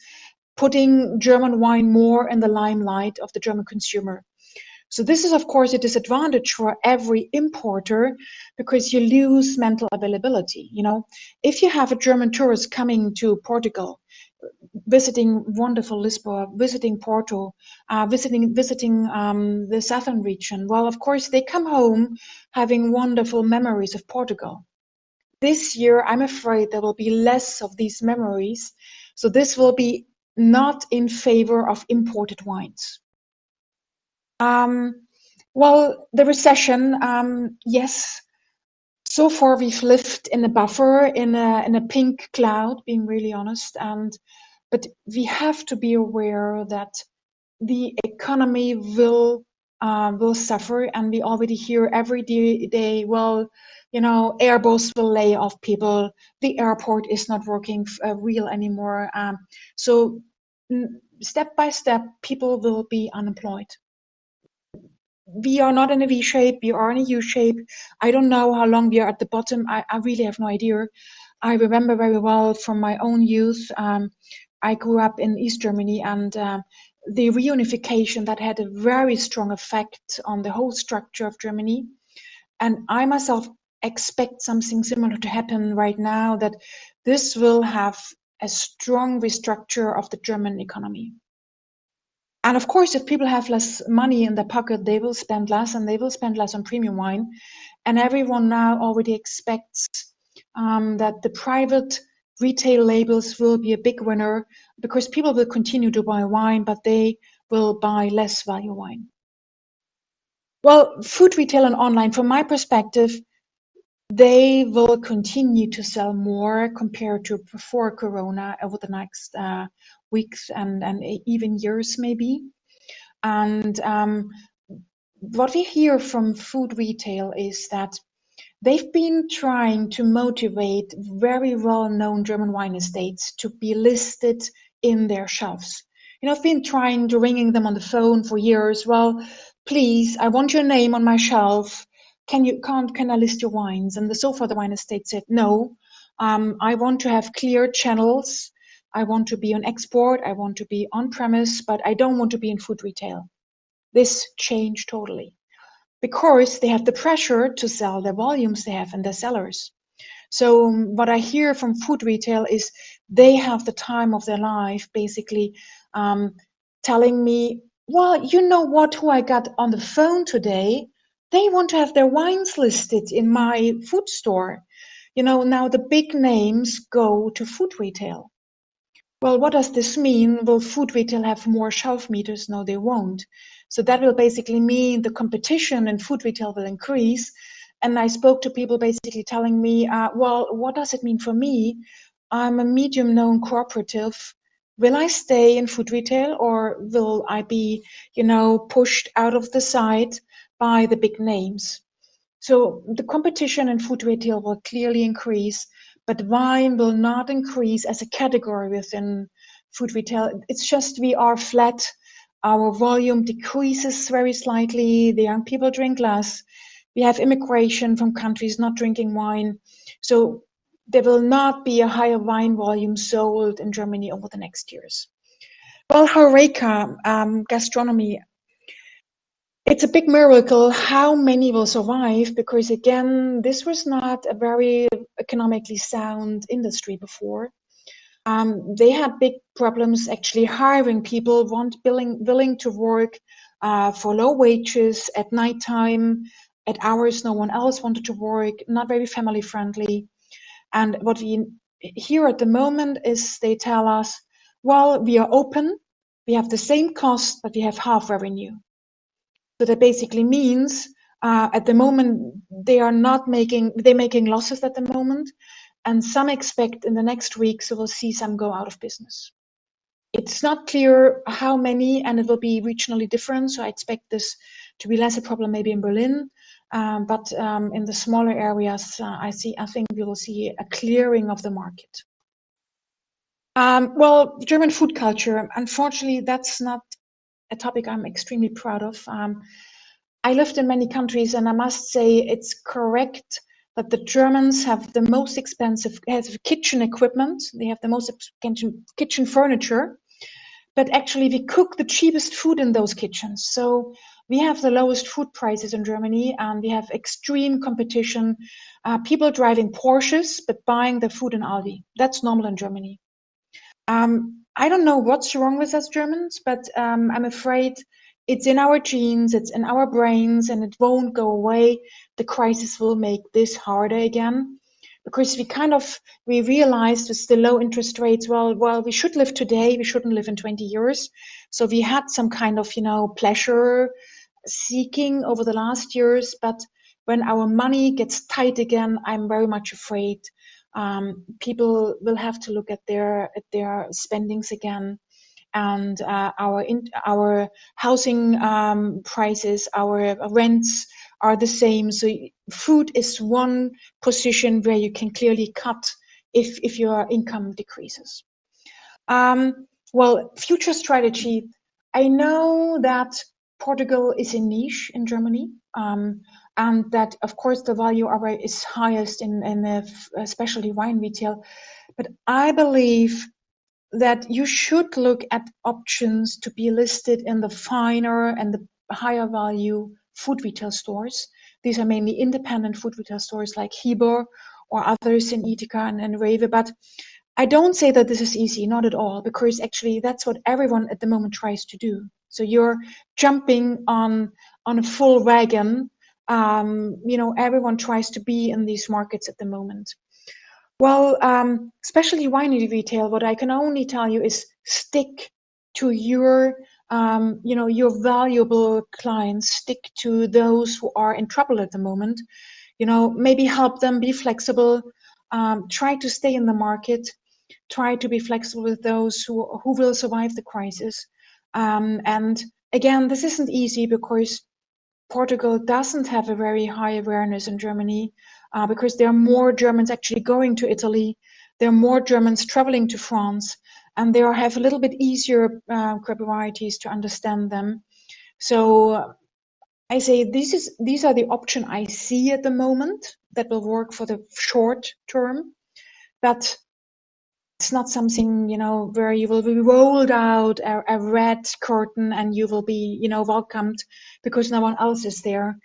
putting German wine more in the limelight of the German consumer. So this is, of course, a disadvantage for every importer because you lose mental availability. If you have a German tourist coming to Portugal, visiting wonderful Lisboa, visiting Porto, visiting the southern region, well, of course, they come home having wonderful memories of Portugal. This year, I'm afraid there will be less of these memories. So this will be not in favor of imported wines. Well, the recession, yes. So far, we've lived in a buffer, in a pink cloud, being really honest. But we have to be aware that the economy will suffer, and we already hear every day, well, Airbus will lay off people. The airport is not working real anymore. So step by step, people will be unemployed. We are not in a V shape, we are in a U shape. I don't know how long we are at the bottom. I really have no idea. I remember very well from my own youth. I grew up in East Germany, and the reunification that had a very strong effect on the whole structure of Germany. And I myself expect something similar to happen right now, that this will have a strong restructure of the German economy. And of course, if people have less money in their pocket, they will spend less, and they will spend less on premium wine. And everyone now already expects that the private retail labels will be a big winner, because people will continue to buy wine, but they will buy less value wine. Well, food retail and online, from my perspective, they will continue to sell more compared to before Corona over the next weeks and even years maybe. And what we hear from food retail is that they've been trying to motivate very well-known German wine estates to be listed in their shelves. You know, I've been trying to ringing them on the phone for years. Well, please, I want your name on my shelf. Can I list your wines? And so far the wine estate said no. I want to have clear channels. I want to be on export. I want to be on premise, but I don't want to be in food retail. This changed totally, because they have the pressure to sell the volumes they have in their cellars. So what I hear from food retail is they have the time of their life, basically telling me, well, you know what, who I got on the phone today? They want to have their wines listed in my food store. You know, now the big names go to food retail. Well, what does this mean? Will food retail have more shelf meters? No, they won't. So that will basically mean the competition in food retail will increase. And I spoke to people basically telling me, well, what does it mean for me? I'm a medium known cooperative. Will I stay in food retail, or will I be, you know, pushed out of the site by the big names? So the competition in food retail will clearly increase, but wine will not increase as a category within food retail. It's just we are flat. Our volume decreases very slightly. The young people drink less. We have immigration from countries not drinking wine. So there will not be a higher wine volume sold in Germany over the next years. Well, HoReCa, gastronomy, it's a big miracle how many will survive, because again, this was not a very economically sound industry before. They had big problems actually hiring people, willing to work for low wages at nighttime, at hours no one else wanted to work, not very family friendly. And what we hear at the moment is they tell us, well, we are open, we have the same cost, but we have half revenue. So that basically means at the moment they're making losses at the moment, and some expect in the next weeks we'll see some go out of business. It's not clear how many, and it will be regionally different. So I expect this to be less a problem maybe in Berlin, but in the smaller areas, I think we will see a clearing of the market. Well, German food culture, unfortunately, that's not a topic I'm extremely proud of. I lived in many countries, and I must say it's correct that the Germans have the most expensive kitchen equipment. They have the most expensive kitchen furniture, but actually we cook the cheapest food in those kitchens. So we have the lowest food prices in Germany, and we have extreme competition. People driving Porsches, but buying their food in Aldi. That's normal in Germany. I don't know what's wrong with us Germans, but I'm afraid it's in our genes, it's in our brains, and it won't go away. The crisis will make this harder again, because we realized with the low interest rates, well, we should live today, we shouldn't live in 20 years. So we had some kind of, pleasure seeking over the last years, but when our money gets tight again, I'm very much afraid people will have to look at their spendings again, and our housing prices, our rents are the same. So food is one position where you can clearly cut if your income decreases. Well, future strategy. I know that Portugal is a niche in Germany. And that, of course, the value is highest in the especially wine retail. But I believe that you should look at options to be listed in the finer and the higher value food retail stores. These are mainly independent food retail stores like Hibor or others in Ithaca and Rewe. But I don't say that this is easy, not at all, because actually that's what everyone at the moment tries to do. So you're jumping on a full wagon. Everyone tries to be in these markets at the moment. Well, especially wine retail, what I can only tell you is stick to your your valuable clients, stick to those who are in trouble at the moment. Maybe help them, be flexible, try to stay in the market, try to be flexible with those who will survive the crisis. And again, this isn't easy because Portugal doesn't have a very high awareness in Germany, because there are more Germans actually going to Italy, there are more Germans traveling to France, and they have a little bit easier varieties to understand them. So I say these are the option I see at the moment that will work for the short term, but it's not something, where you will be rolled out a red curtain and you will be, welcomed because no one else is there.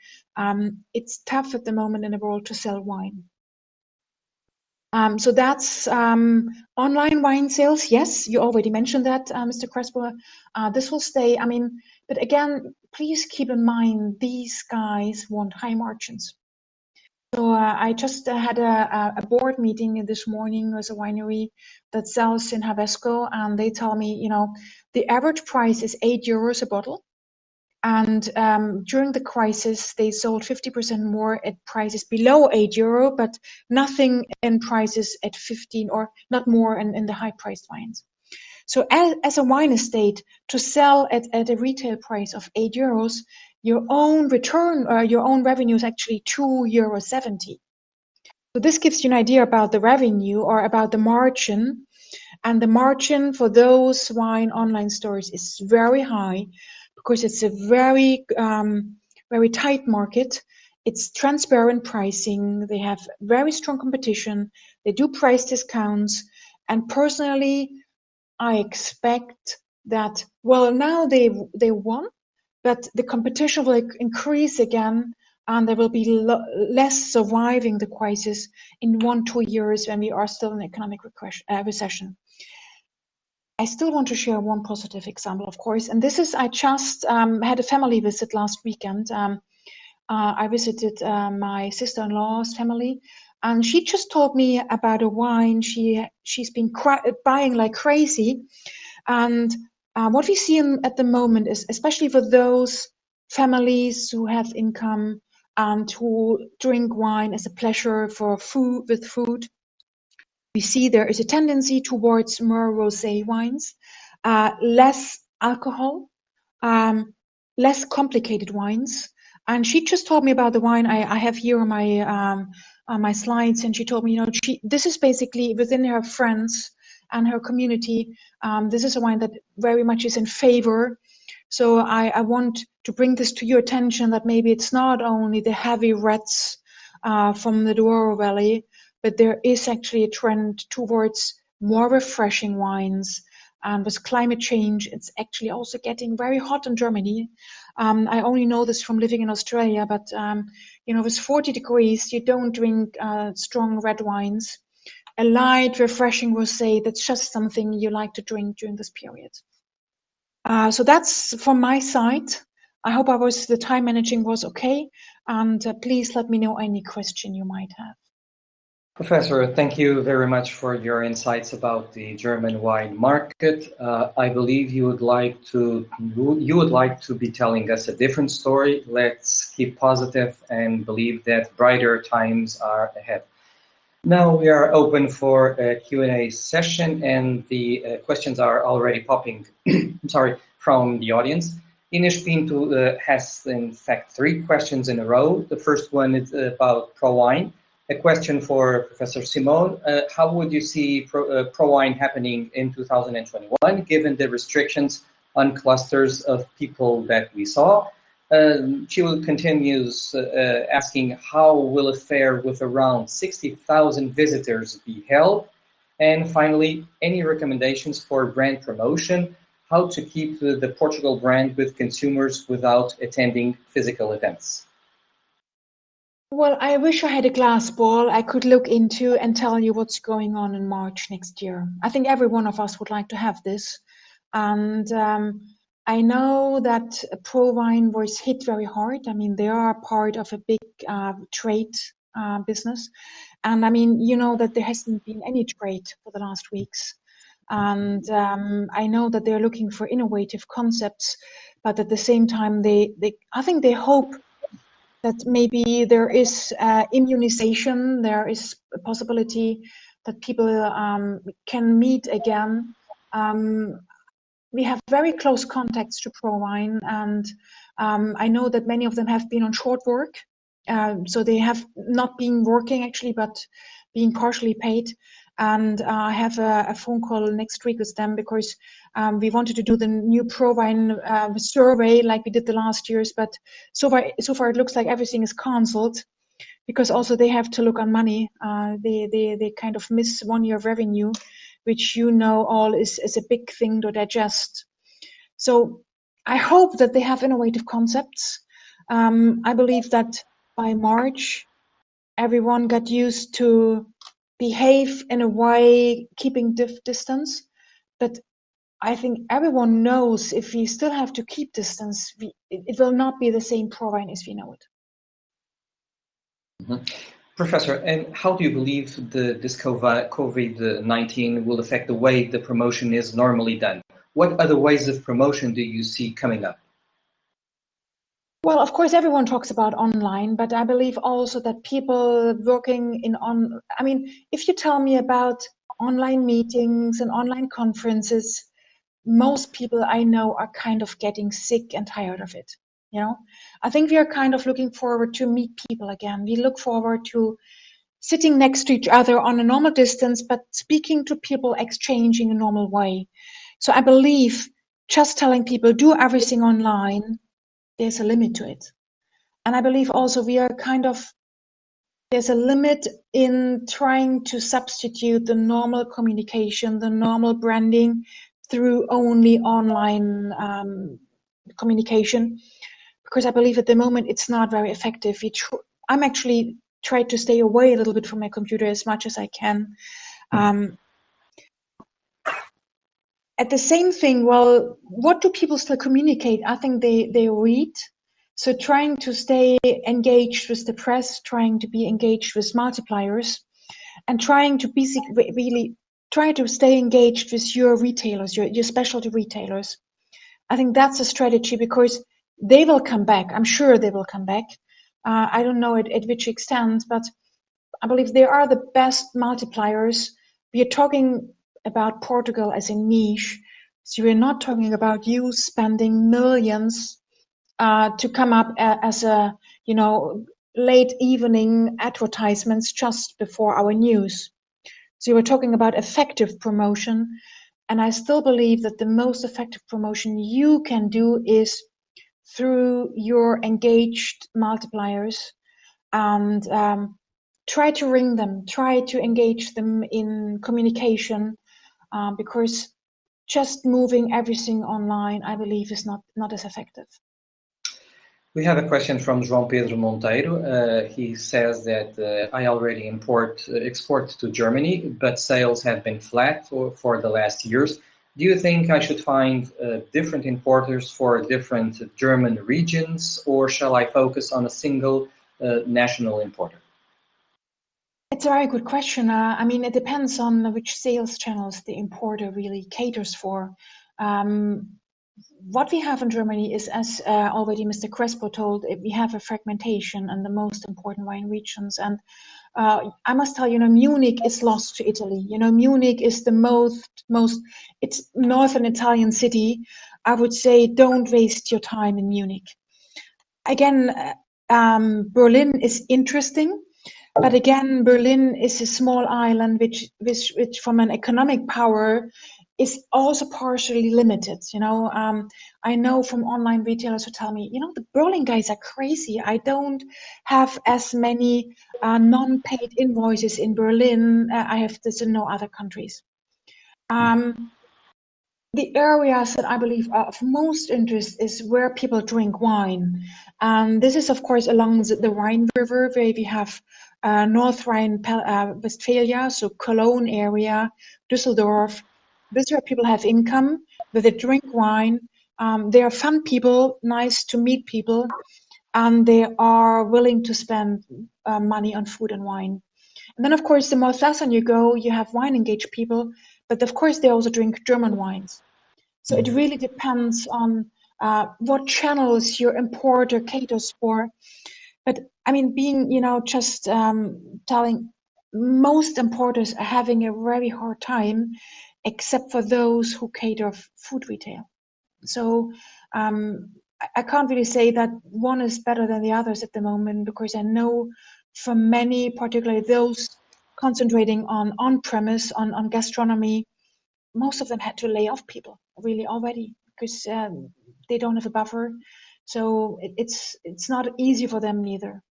It's tough at the moment in the world to sell wine. So that's online wine sales. Yes, you already mentioned that, Mr. Crespo. This will stay. But again, please keep in mind these guys want high margins. So I just had a board meeting this morning with a winery that sells in Havesco, and they tell me, the average price is €8 a bottle. And during the crisis, they sold 50% more at prices below €8, but nothing in prices at 15 or not more in the high-priced wines. So as a wine estate, to sell at a retail price of €8, your own return, your own revenue is actually €2.70. So this gives you an idea about the revenue or about the margin. And the margin for those wine online stores is very high because it's a very, very tight market. It's transparent pricing. They have very strong competition. They do price discounts. And personally, I expect that, now they won, but the competition will increase again, and there will be less surviving the crisis in 1-2 years when we are still in economic recession. I still want to share one positive example, of course, and this is I just had a family visit last weekend. I visited my sister-in-law's family, and she just told me about a wine she's been buying like crazy. And what we see at the moment is, especially for those families who have income and who drink wine as a pleasure for food, we see there is a tendency towards more rosé wines, less alcohol, less complicated wines. And she just told me about the wine I have here on my slides, and she told me, this is basically within her friends and her community. This is a wine that very much is in favor. So I want to bring this to your attention, that maybe it's not only the heavy reds from the Douro Valley, but there is actually a trend towards more refreshing wines. And with climate change, it's actually also getting very hot in Germany. I only know this from living in Australia, but with 40 degrees, you don't drink strong red wines. A light, refreshing rosé, that's just something you like to drink during this period. So that's from my side. I hope the time managing was okay, and please let me know any question you might have. Professor, thank you very much for your insights about the German wine market. I believe you would like to be telling us a different story. Let's keep positive and believe that brighter times are ahead. Now we are open for a Q&A session, and the questions are already popping from the audience. Ines Pinto has, in fact, 3 questions in a row. The first one is about ProWine. A question for Professor Simone. How would you see ProWine happening in 2021, given the restrictions on clusters of people that we saw? She continues asking, how will a fair with around 60,000 visitors be held? And finally, any recommendations for brand promotion? How to keep the Portugal brand with consumers without attending physical events? Well, I wish I had a glass ball I could look into and tell you what's going on in March next year. I think every one of us would like to have this. And I know that ProWine was hit very hard. They are part of a big trade business. And that there hasn't been any trade for the last weeks. And I know that they're looking for innovative concepts, but at the same time, I think they hope that maybe there is immunization, there is a possibility that people can meet again. We have very close contacts to ProWine, and I know that many of them have been on short work. So they have not been working actually, but being partially paid. And I have a phone call next week with them because we wanted to do the new ProWine survey like we did the last years, but so far it looks like everything is cancelled because also they have to look on money. They kind of miss 1 year of revenue, which all is a big thing to digest. So I hope that they have innovative concepts. I believe that by March, everyone got used to behave in a way keeping distance, but I think everyone knows if we still have to keep distance, it will not be the same ProWine as we know it. Mm-hmm. Professor, and how do you believe this COVID-19 will affect the way the promotion is normally done? What other ways of promotion do you see coming up? Well, of course, everyone talks about online, but I believe also that people working if you tell me about online meetings and online conferences, most people I know are kind of getting sick and tired of it. I think we are kind of looking forward to meet people again. We look forward to sitting next to each other on a normal distance, but speaking to people, exchanging in a normal way. So I believe just telling people do everything online, there's a limit to it. And I believe also there's a limit in trying to substitute the normal communication, the normal branding through only online communication, because I believe at the moment it's not very effective. I'm actually trying to stay away a little bit from my computer as much as I can. At the same thing, well, what do people still communicate? I think they read. So trying to stay engaged with the press, trying to be engaged with multipliers, and trying to really try to stay engaged with your retailers, your specialty retailers. I think that's a strategy because they will come back. I'm sure they will come back. I don't know at which extent, but I believe they are the best multipliers. We are talking about Portugal as a niche. So we're not talking about you spending millions to come up as a, late evening advertisements just before our news. So we're talking about effective promotion. And I still believe that the most effective promotion you can do is through your engaged multipliers and try to ring them, try to engage them in communication, because just moving everything online, I believe, is not as effective. We have a question from João Pedro Monteiro. He says that I already export to Germany, but sales have been flat for the last years. Do you think I should find different importers for different German regions, or shall I focus on a single national importer? It's a very good question. It depends on which sales channels the importer really caters for. What we have in Germany is, as already Mr. Crespo told, we have a fragmentation in the most important wine regions. And I must tell you, Munich is lost to Italy. Munich is the most, it's northern Italian city. I would say don't waste your time in Munich. Again, Berlin is interesting, but again, Berlin is a small island which from an economic power is also partially limited. I know from online retailers who tell me, the Berlin guys are crazy. I don't have as many non-paid invoices in Berlin. I have this in no other countries. The areas that I believe are of most interest is where people drink wine. And this is, of course, along the Rhine River, where we have North Rhine-Westphalia, so Cologne area, Düsseldorf. This is where people have income, where they drink wine. They are fun people, nice to meet people, and they are willing to spend money on food and wine. And then, of course, the more southern you go, you have wine-engaged people, but of course they also drink German wines. So it really depends on what channels your importer caters for. But I mean, being, just telling, most importers are having a very hard time, except for those who cater food retail. So I can't really say that one is better than the others at the moment, because I know from many, particularly those concentrating on-premise, on gastronomy, most of them had to lay off people really already, because they don't have a buffer. So it's not easy for them neither.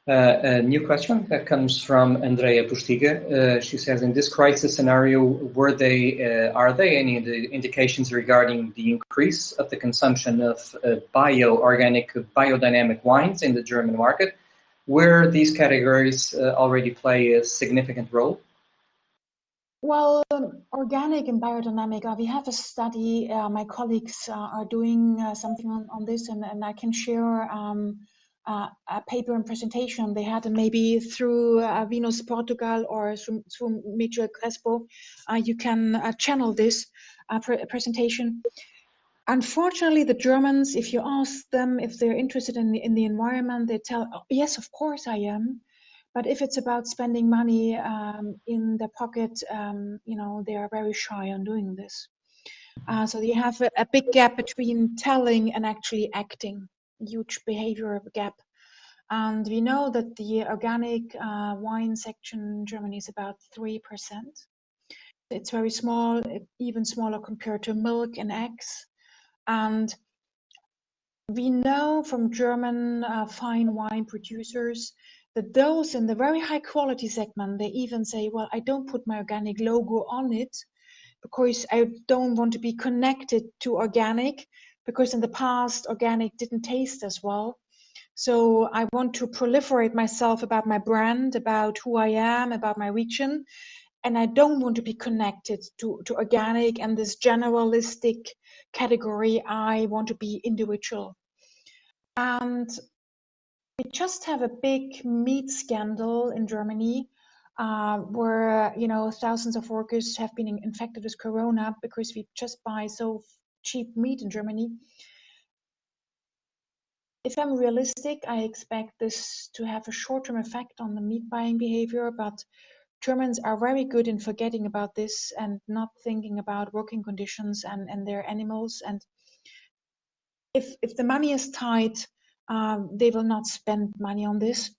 A new question that comes from Andrea Postiga. She says, in this crisis scenario, are there any indications regarding the increase of the consumption of organic, biodynamic wines in the German market, where these categories already play a significant role? Well, organic and biodynamic, we have a study, my colleagues are doing something on this, and I can share a paper and presentation they had, and maybe through Vinhos Portugal or through Major Crespo, you can channel this presentation. Unfortunately, the Germans, if you ask them if they're interested in the environment, they tell, oh, yes, of course I am. But if it's about spending money in their pocket, they are very shy on doing this. So you have a big gap between telling and actually acting, huge behavior gap. And we know that the organic wine section in Germany is about 3%. It's very small, even smaller compared to milk and eggs. And we know from German fine wine producers that those in the very high quality segment, they even say, well, I don't put my organic logo on it because I don't want to be connected to organic, because in the past organic didn't taste as well. So I want to proliferate myself about my brand, about who I am, about my region. And I don't want to be connected to organic and this generalistic category. I want to be individual. And we just have a big meat scandal in Germany where, thousands of workers have been infected with corona because we just buy so cheap meat in Germany. If I'm realistic, I expect this to have a short-term effect on the meat buying behavior, but Germans are very good in forgetting about this and not thinking about working conditions and their animals. And if the money is tight, they will not spend money on this.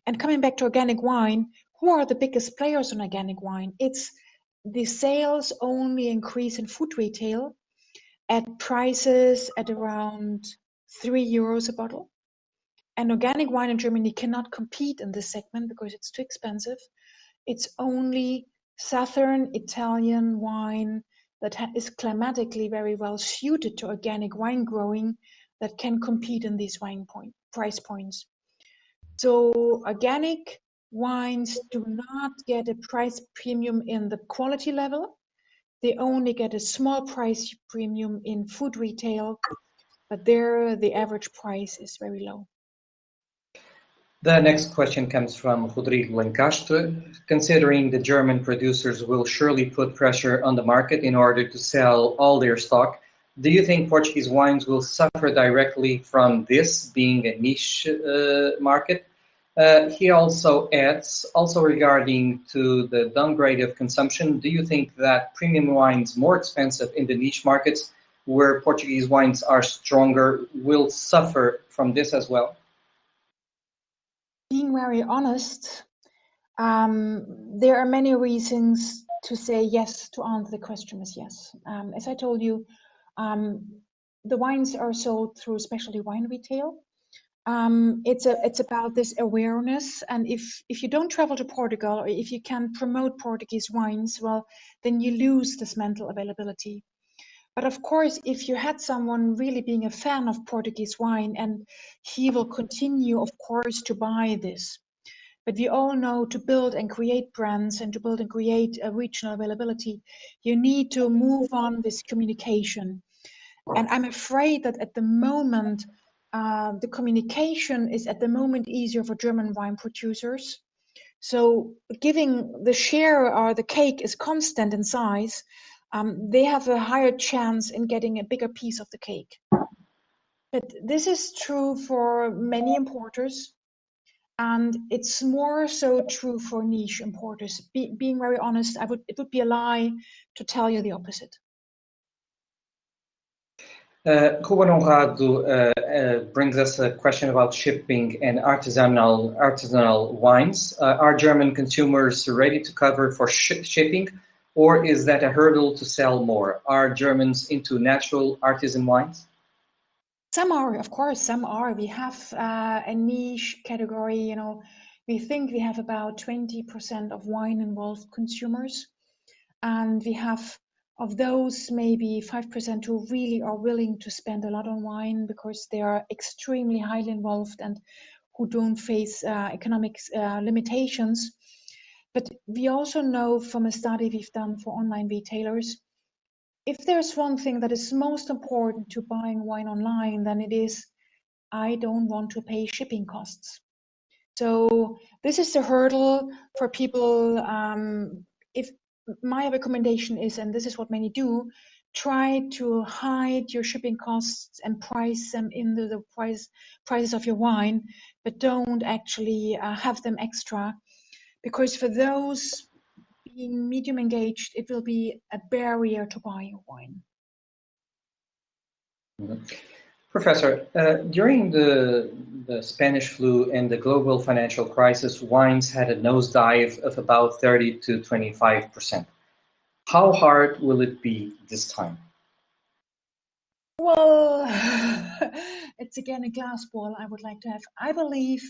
And coming back to organic wine, who are the biggest players on organic wine? It's the sales only increase in food retail at prices at around €3 a bottle. And organic wine in Germany cannot compete in this segment because it's too expensive. It's only southern Italian wine that is climatically very well suited to organic wine growing that can compete in these price points. So organic wines do not get a price premium in the quality level. They only get a small price premium in food retail, but there the average price is very low. The next question comes from Rodrigo Lencastre. Considering the German producers will surely put pressure on the market in order to sell all their stock, do you think Portuguese wines will suffer directly from this being a niche market? He also adds, regarding to the downgrade of consumption, do you think that premium wines more expensive in the niche markets where Portuguese wines are stronger will suffer from this as well? Being very honest, there are many reasons to say yes, to answer the question is yes. As I told you, the wines are sold through specialty wine retail. It's about this awareness, and if you don't travel to Portugal, or if you can promote Portuguese wines, well, then you lose this mental availability. But of course, if you had someone really being a fan of Portuguese wine, and he will continue, of course, to buy this. But we all know to build and create brands and to build and create a regional availability, you need to move on this communication. And I'm afraid that at the moment, the communication is at the moment easier for German wine producers So giving the share or the cake is constant in size, they have a higher chance in getting a bigger piece of the cake. But this is true for many importers, and it's more so true for niche importers. Being very honest, it would be a lie to tell you the opposite. Ruben Honrado brings us a question about shipping and artisanal wines. Are German consumers ready to cover for shipping, or is that a hurdle to sell more? Are Germans into natural artisan wines? Some are, of course, some are. We have a niche category, you know. We think we have about 20% of wine-involved consumers, and we have of those maybe 5% who really are willing to spend a lot on wine because they are extremely highly involved and who don't face economic limitations. But we also know from a study we've done for online retailers, if there's one thing that is most important to buying wine online, then it is, I don't want to pay shipping costs. So this is the hurdle for people. If my recommendation is, and this is what many do, try to hide your shipping costs and price them into the prices of your wine, but don't actually have them extra, because for those being medium engaged, it will be a barrier to buy your wine. Mm-hmm. Professor, during the Spanish flu and the global financial crisis, wines had a nosedive of about 30 to 25%. How hard will it be this time? Well, it's again a glass ball I would like to have. I believe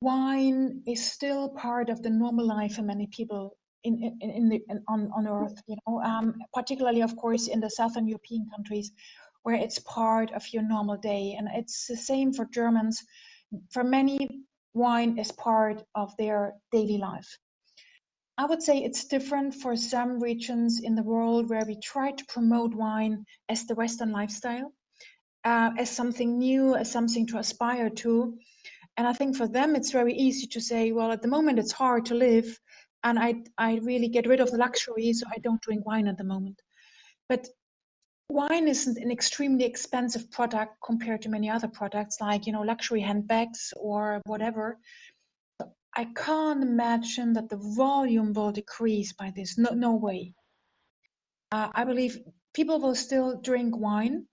wine is still part of the normal life for many people on Earth. You know, particularly, of course, in the Southern European countries, where it's part of your normal day. And it's the same for Germans. For many, wine is part of their daily life. I would say it's different for some regions in the world where we try to promote wine as the Western lifestyle, as something new, as something to aspire to. And I think for them, it's very easy to say, well, at the moment, it's hard to live, and I really get rid of the luxury, so I don't drink wine at the moment. But wine isn't an extremely expensive product compared to many other products like, you know, luxury handbags or whatever. I can't imagine that the volume will decrease by this. No way. I believe people will still drink wine,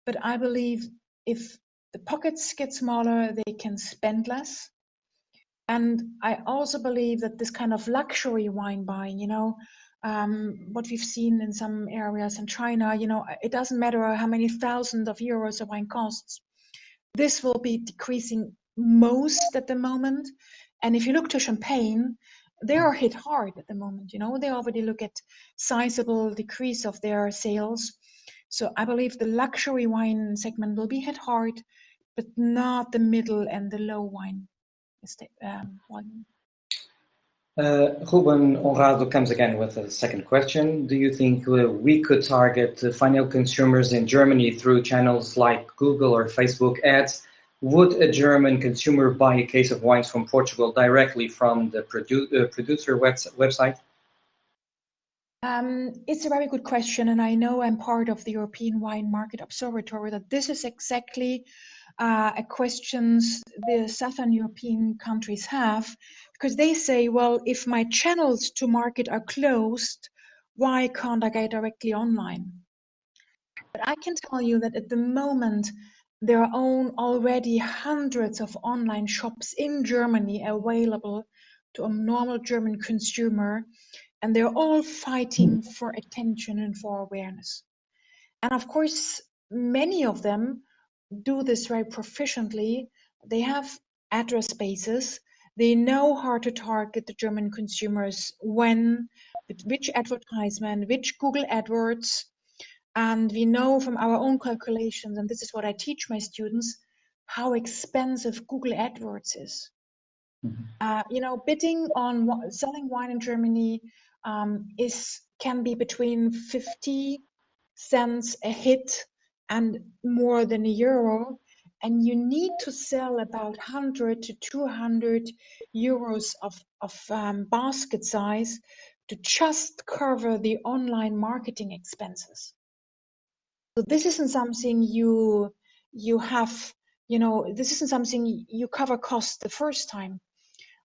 but I believe if the pockets get smaller, they can spend less. And I also believe that this kind of luxury wine buying, you know, what we've seen in some areas in China, you know, it doesn't matter how many thousands of euros a wine costs. This will be decreasing most at the moment. And if you look to Champagne, they are hit hard at the moment. You know, they already look at sizable decrease of their sales. So I believe the luxury wine segment will be hit hard, but not the middle and the low wine. Ruben Honrado comes again with a second question. Do you think we could target final consumers in Germany through channels like Google or Facebook ads? Would a German consumer buy a case of wines from Portugal directly from the producer website? It's a very good question, and I know I'm part of the European Wine Market Observatory, that this is exactly a question the Southern European countries have, because they say, well, if my channels to market are closed, why can't I go directly online? But I can tell you that at the moment, there are already hundreds of online shops in Germany available to a normal German consumer, and they're all fighting for attention and for awareness. And of course, many of them do this very proficiently. They have address spaces. They know how to target the German consumers when, with which advertisement, which Google AdWords. And we know from our own calculations, and this is what I teach my students, how expensive Google AdWords is. Mm-hmm. You know, bidding on selling wine in Germany can be between 50 cents a hit and more than €1. and you need to sell about 100 to 200 euros of basket size to just cover the online marketing expenses. So this isn't something you have, this isn't something you cover costs the first time.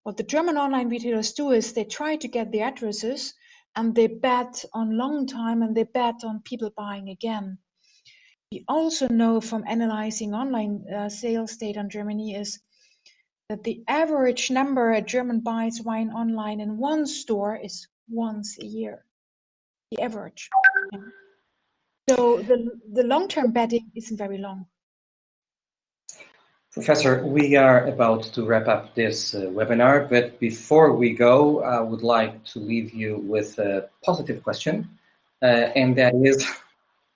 What the German online retailers do is they try to get the addresses and they bet on long time and they bet on people buying again. We also know from analyzing online sales data in Germany is that the average number a German buys wine online in one store is once a year. The average. Yeah. So the long-term betting isn't very long. Professor, we are about to wrap up this webinar, but before we go, I would like to leave you with a positive question, and that is,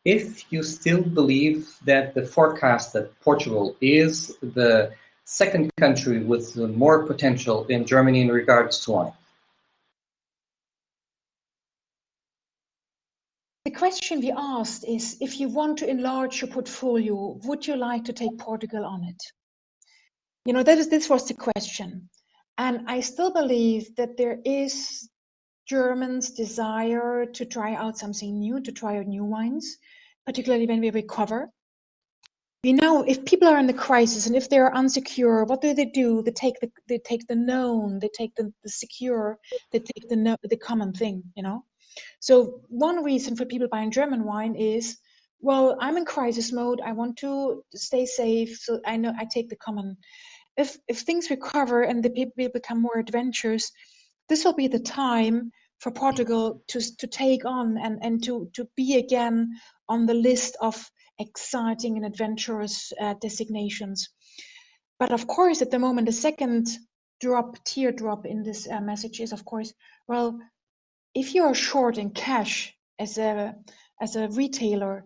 if you still believe that the forecast that Portugal is the second country with more potential in Germany in regards to wine. The question we asked is, if you want to enlarge your portfolio, would you like to take Portugal on it? This was the question. And I still believe that there is Germans' desire to try out something new, to try out new wines, particularly when we recover. We know if people are in the crisis and if they are unsecure, what do? They take the known, they take the secure, they take the common thing, So one reason for people buying German wine is, well, I'm in crisis mode, I want to stay safe, so I know I take the common. If things recover and the people become more adventurous, this will be the time for Portugal to take on and to be again on the list of exciting and adventurous designations. But of course, at the moment, the second teardrop in this message is, of course, well, if you are short in cash as a retailer,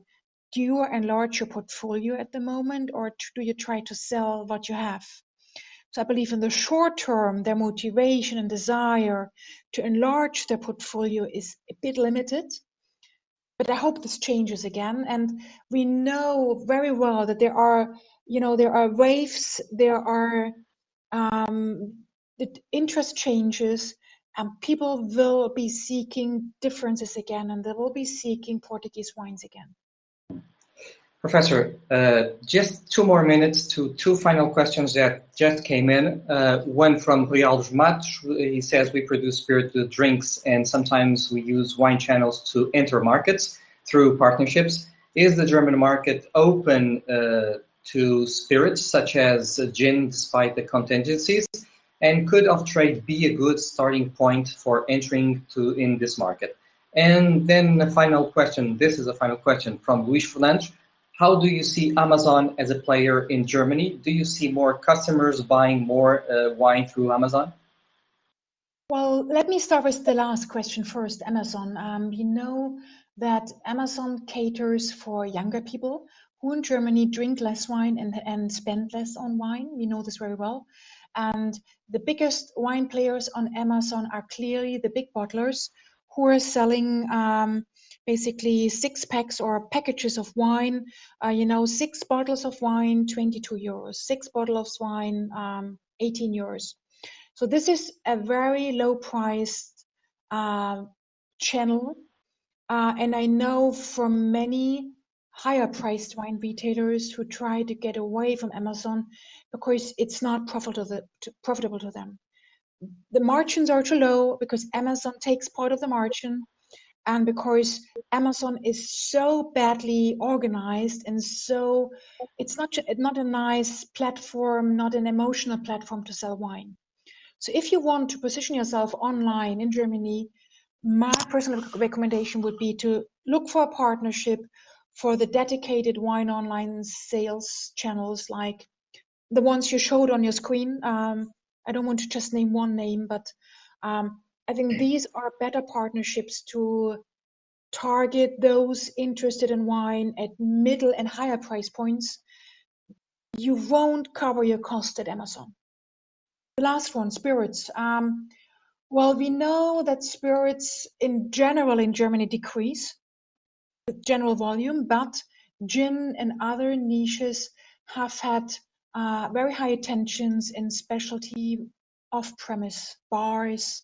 do you enlarge your portfolio at the moment, or do you try to sell what you have? So I believe in the short term, their motivation and desire to enlarge their portfolio is a bit limited. But I hope this changes again. And we know very well that there are waves, there are the interest changes, and people will be seeking differences again, and they will be seeking Portuguese wines again. Professor, just 2 more minutes to 2 final questions that just came in. One from Real dos Matos. He says we produce spirited drinks and sometimes we use wine channels to enter markets through partnerships. Is the German market open to spirits such as gin despite the contingencies? And could off-trade be a good starting point for entering in this market? And then the final question, this is a final question from Luis Fernandes. How do you see Amazon as a player in Germany? Do you see more customers buying more wine through Amazon? Well, let me start with the last question first, Amazon. We know that Amazon caters for younger people who in Germany drink less wine and spend less on wine. We know this very well. And the biggest wine players on Amazon are clearly the big bottlers who are selling basically 6-packs or packages of wine. 6 bottles of wine, 22 euros. 6 bottles of wine, 18 euros. So this is a very low-priced channel. And I know from many higher-priced wine retailers who try to get away from Amazon because it's not profitable to them. The margins are too low because Amazon takes part of the margin, and because Amazon is so badly organized and so it's not a nice platform, not an emotional platform to sell wine. So if you want to position yourself online in Germany, my personal recommendation would be to look for a partnership for the dedicated wine online sales channels like the ones you showed on your screen. I don't want to just name one name, but I think these are better partnerships to target those interested in wine at middle and higher price points. You won't cover your cost at Amazon. The last one, spirits. Well, we know that spirits in general in Germany decrease, the general volume, but gin and other niches have had very high attentions in specialty off-premise bars,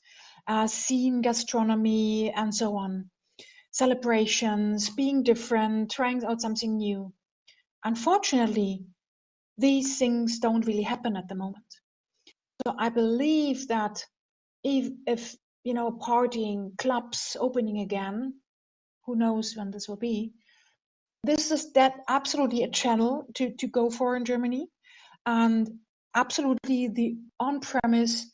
scene gastronomy, and so on. Celebrations, being different, trying out something new. Unfortunately, these things don't really happen at the moment. So I believe that if you know, partying, clubs opening again, who knows when this will be, this is that absolutely a channel to go for in Germany, and absolutely the on-premise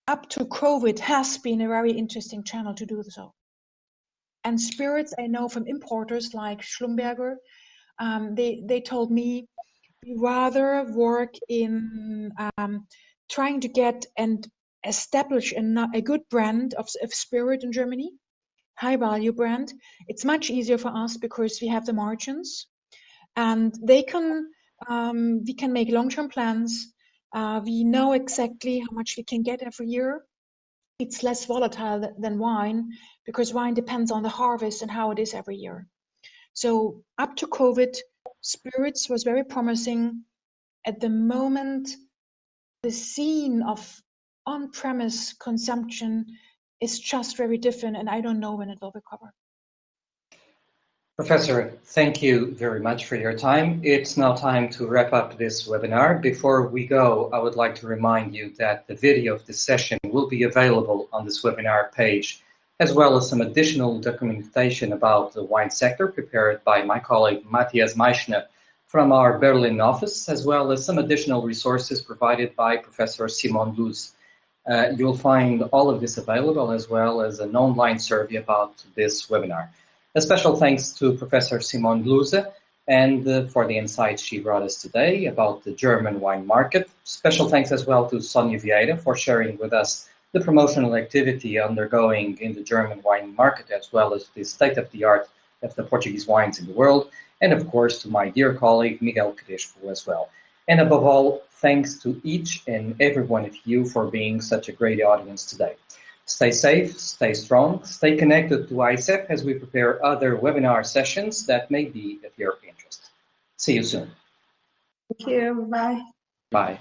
up to COVID has been a very interesting channel to do so. And spirits, I know from importers like Schlumberger, they told me we rather work in trying to get and establish a good brand of spirit in Germany, high value brand. It's much easier for us because we have the margins, and they can we can make long-term plans. We know exactly how much we can get every year. It's less volatile than wine because wine depends on the harvest and how it is every year. So up to COVID, spirits was very promising. At the moment, the scene of on-premise consumption is just very different, and I don't know when it will recover. Professor, thank you very much for your time. It's now time to wrap up this webinar. Before we go, I would like to remind you that the video of this session will be available on this webinar page, as well as some additional documentation about the wine sector prepared by my colleague Matthias Meischner from our Berlin office, as well as some additional resources provided by Professor Simon Luz. You'll find all of this available, as well as an online survey about this webinar. A special thanks to Professor Simone Luz and for the insights she brought us today about the German wine market. Special thanks as well to Sonia Vieira for sharing with us the promotional activity undergoing in the German wine market, as well as the state-of-the-art of the Portuguese wines in the world. And of course, to my dear colleague Miguel Crespo as well. And above all, thanks to each and every one of you for being such a great audience today. Stay safe, stay strong, stay connected to AICEP as we prepare other webinar sessions that may be of your interest. See you soon. Thank you. Bye. Bye.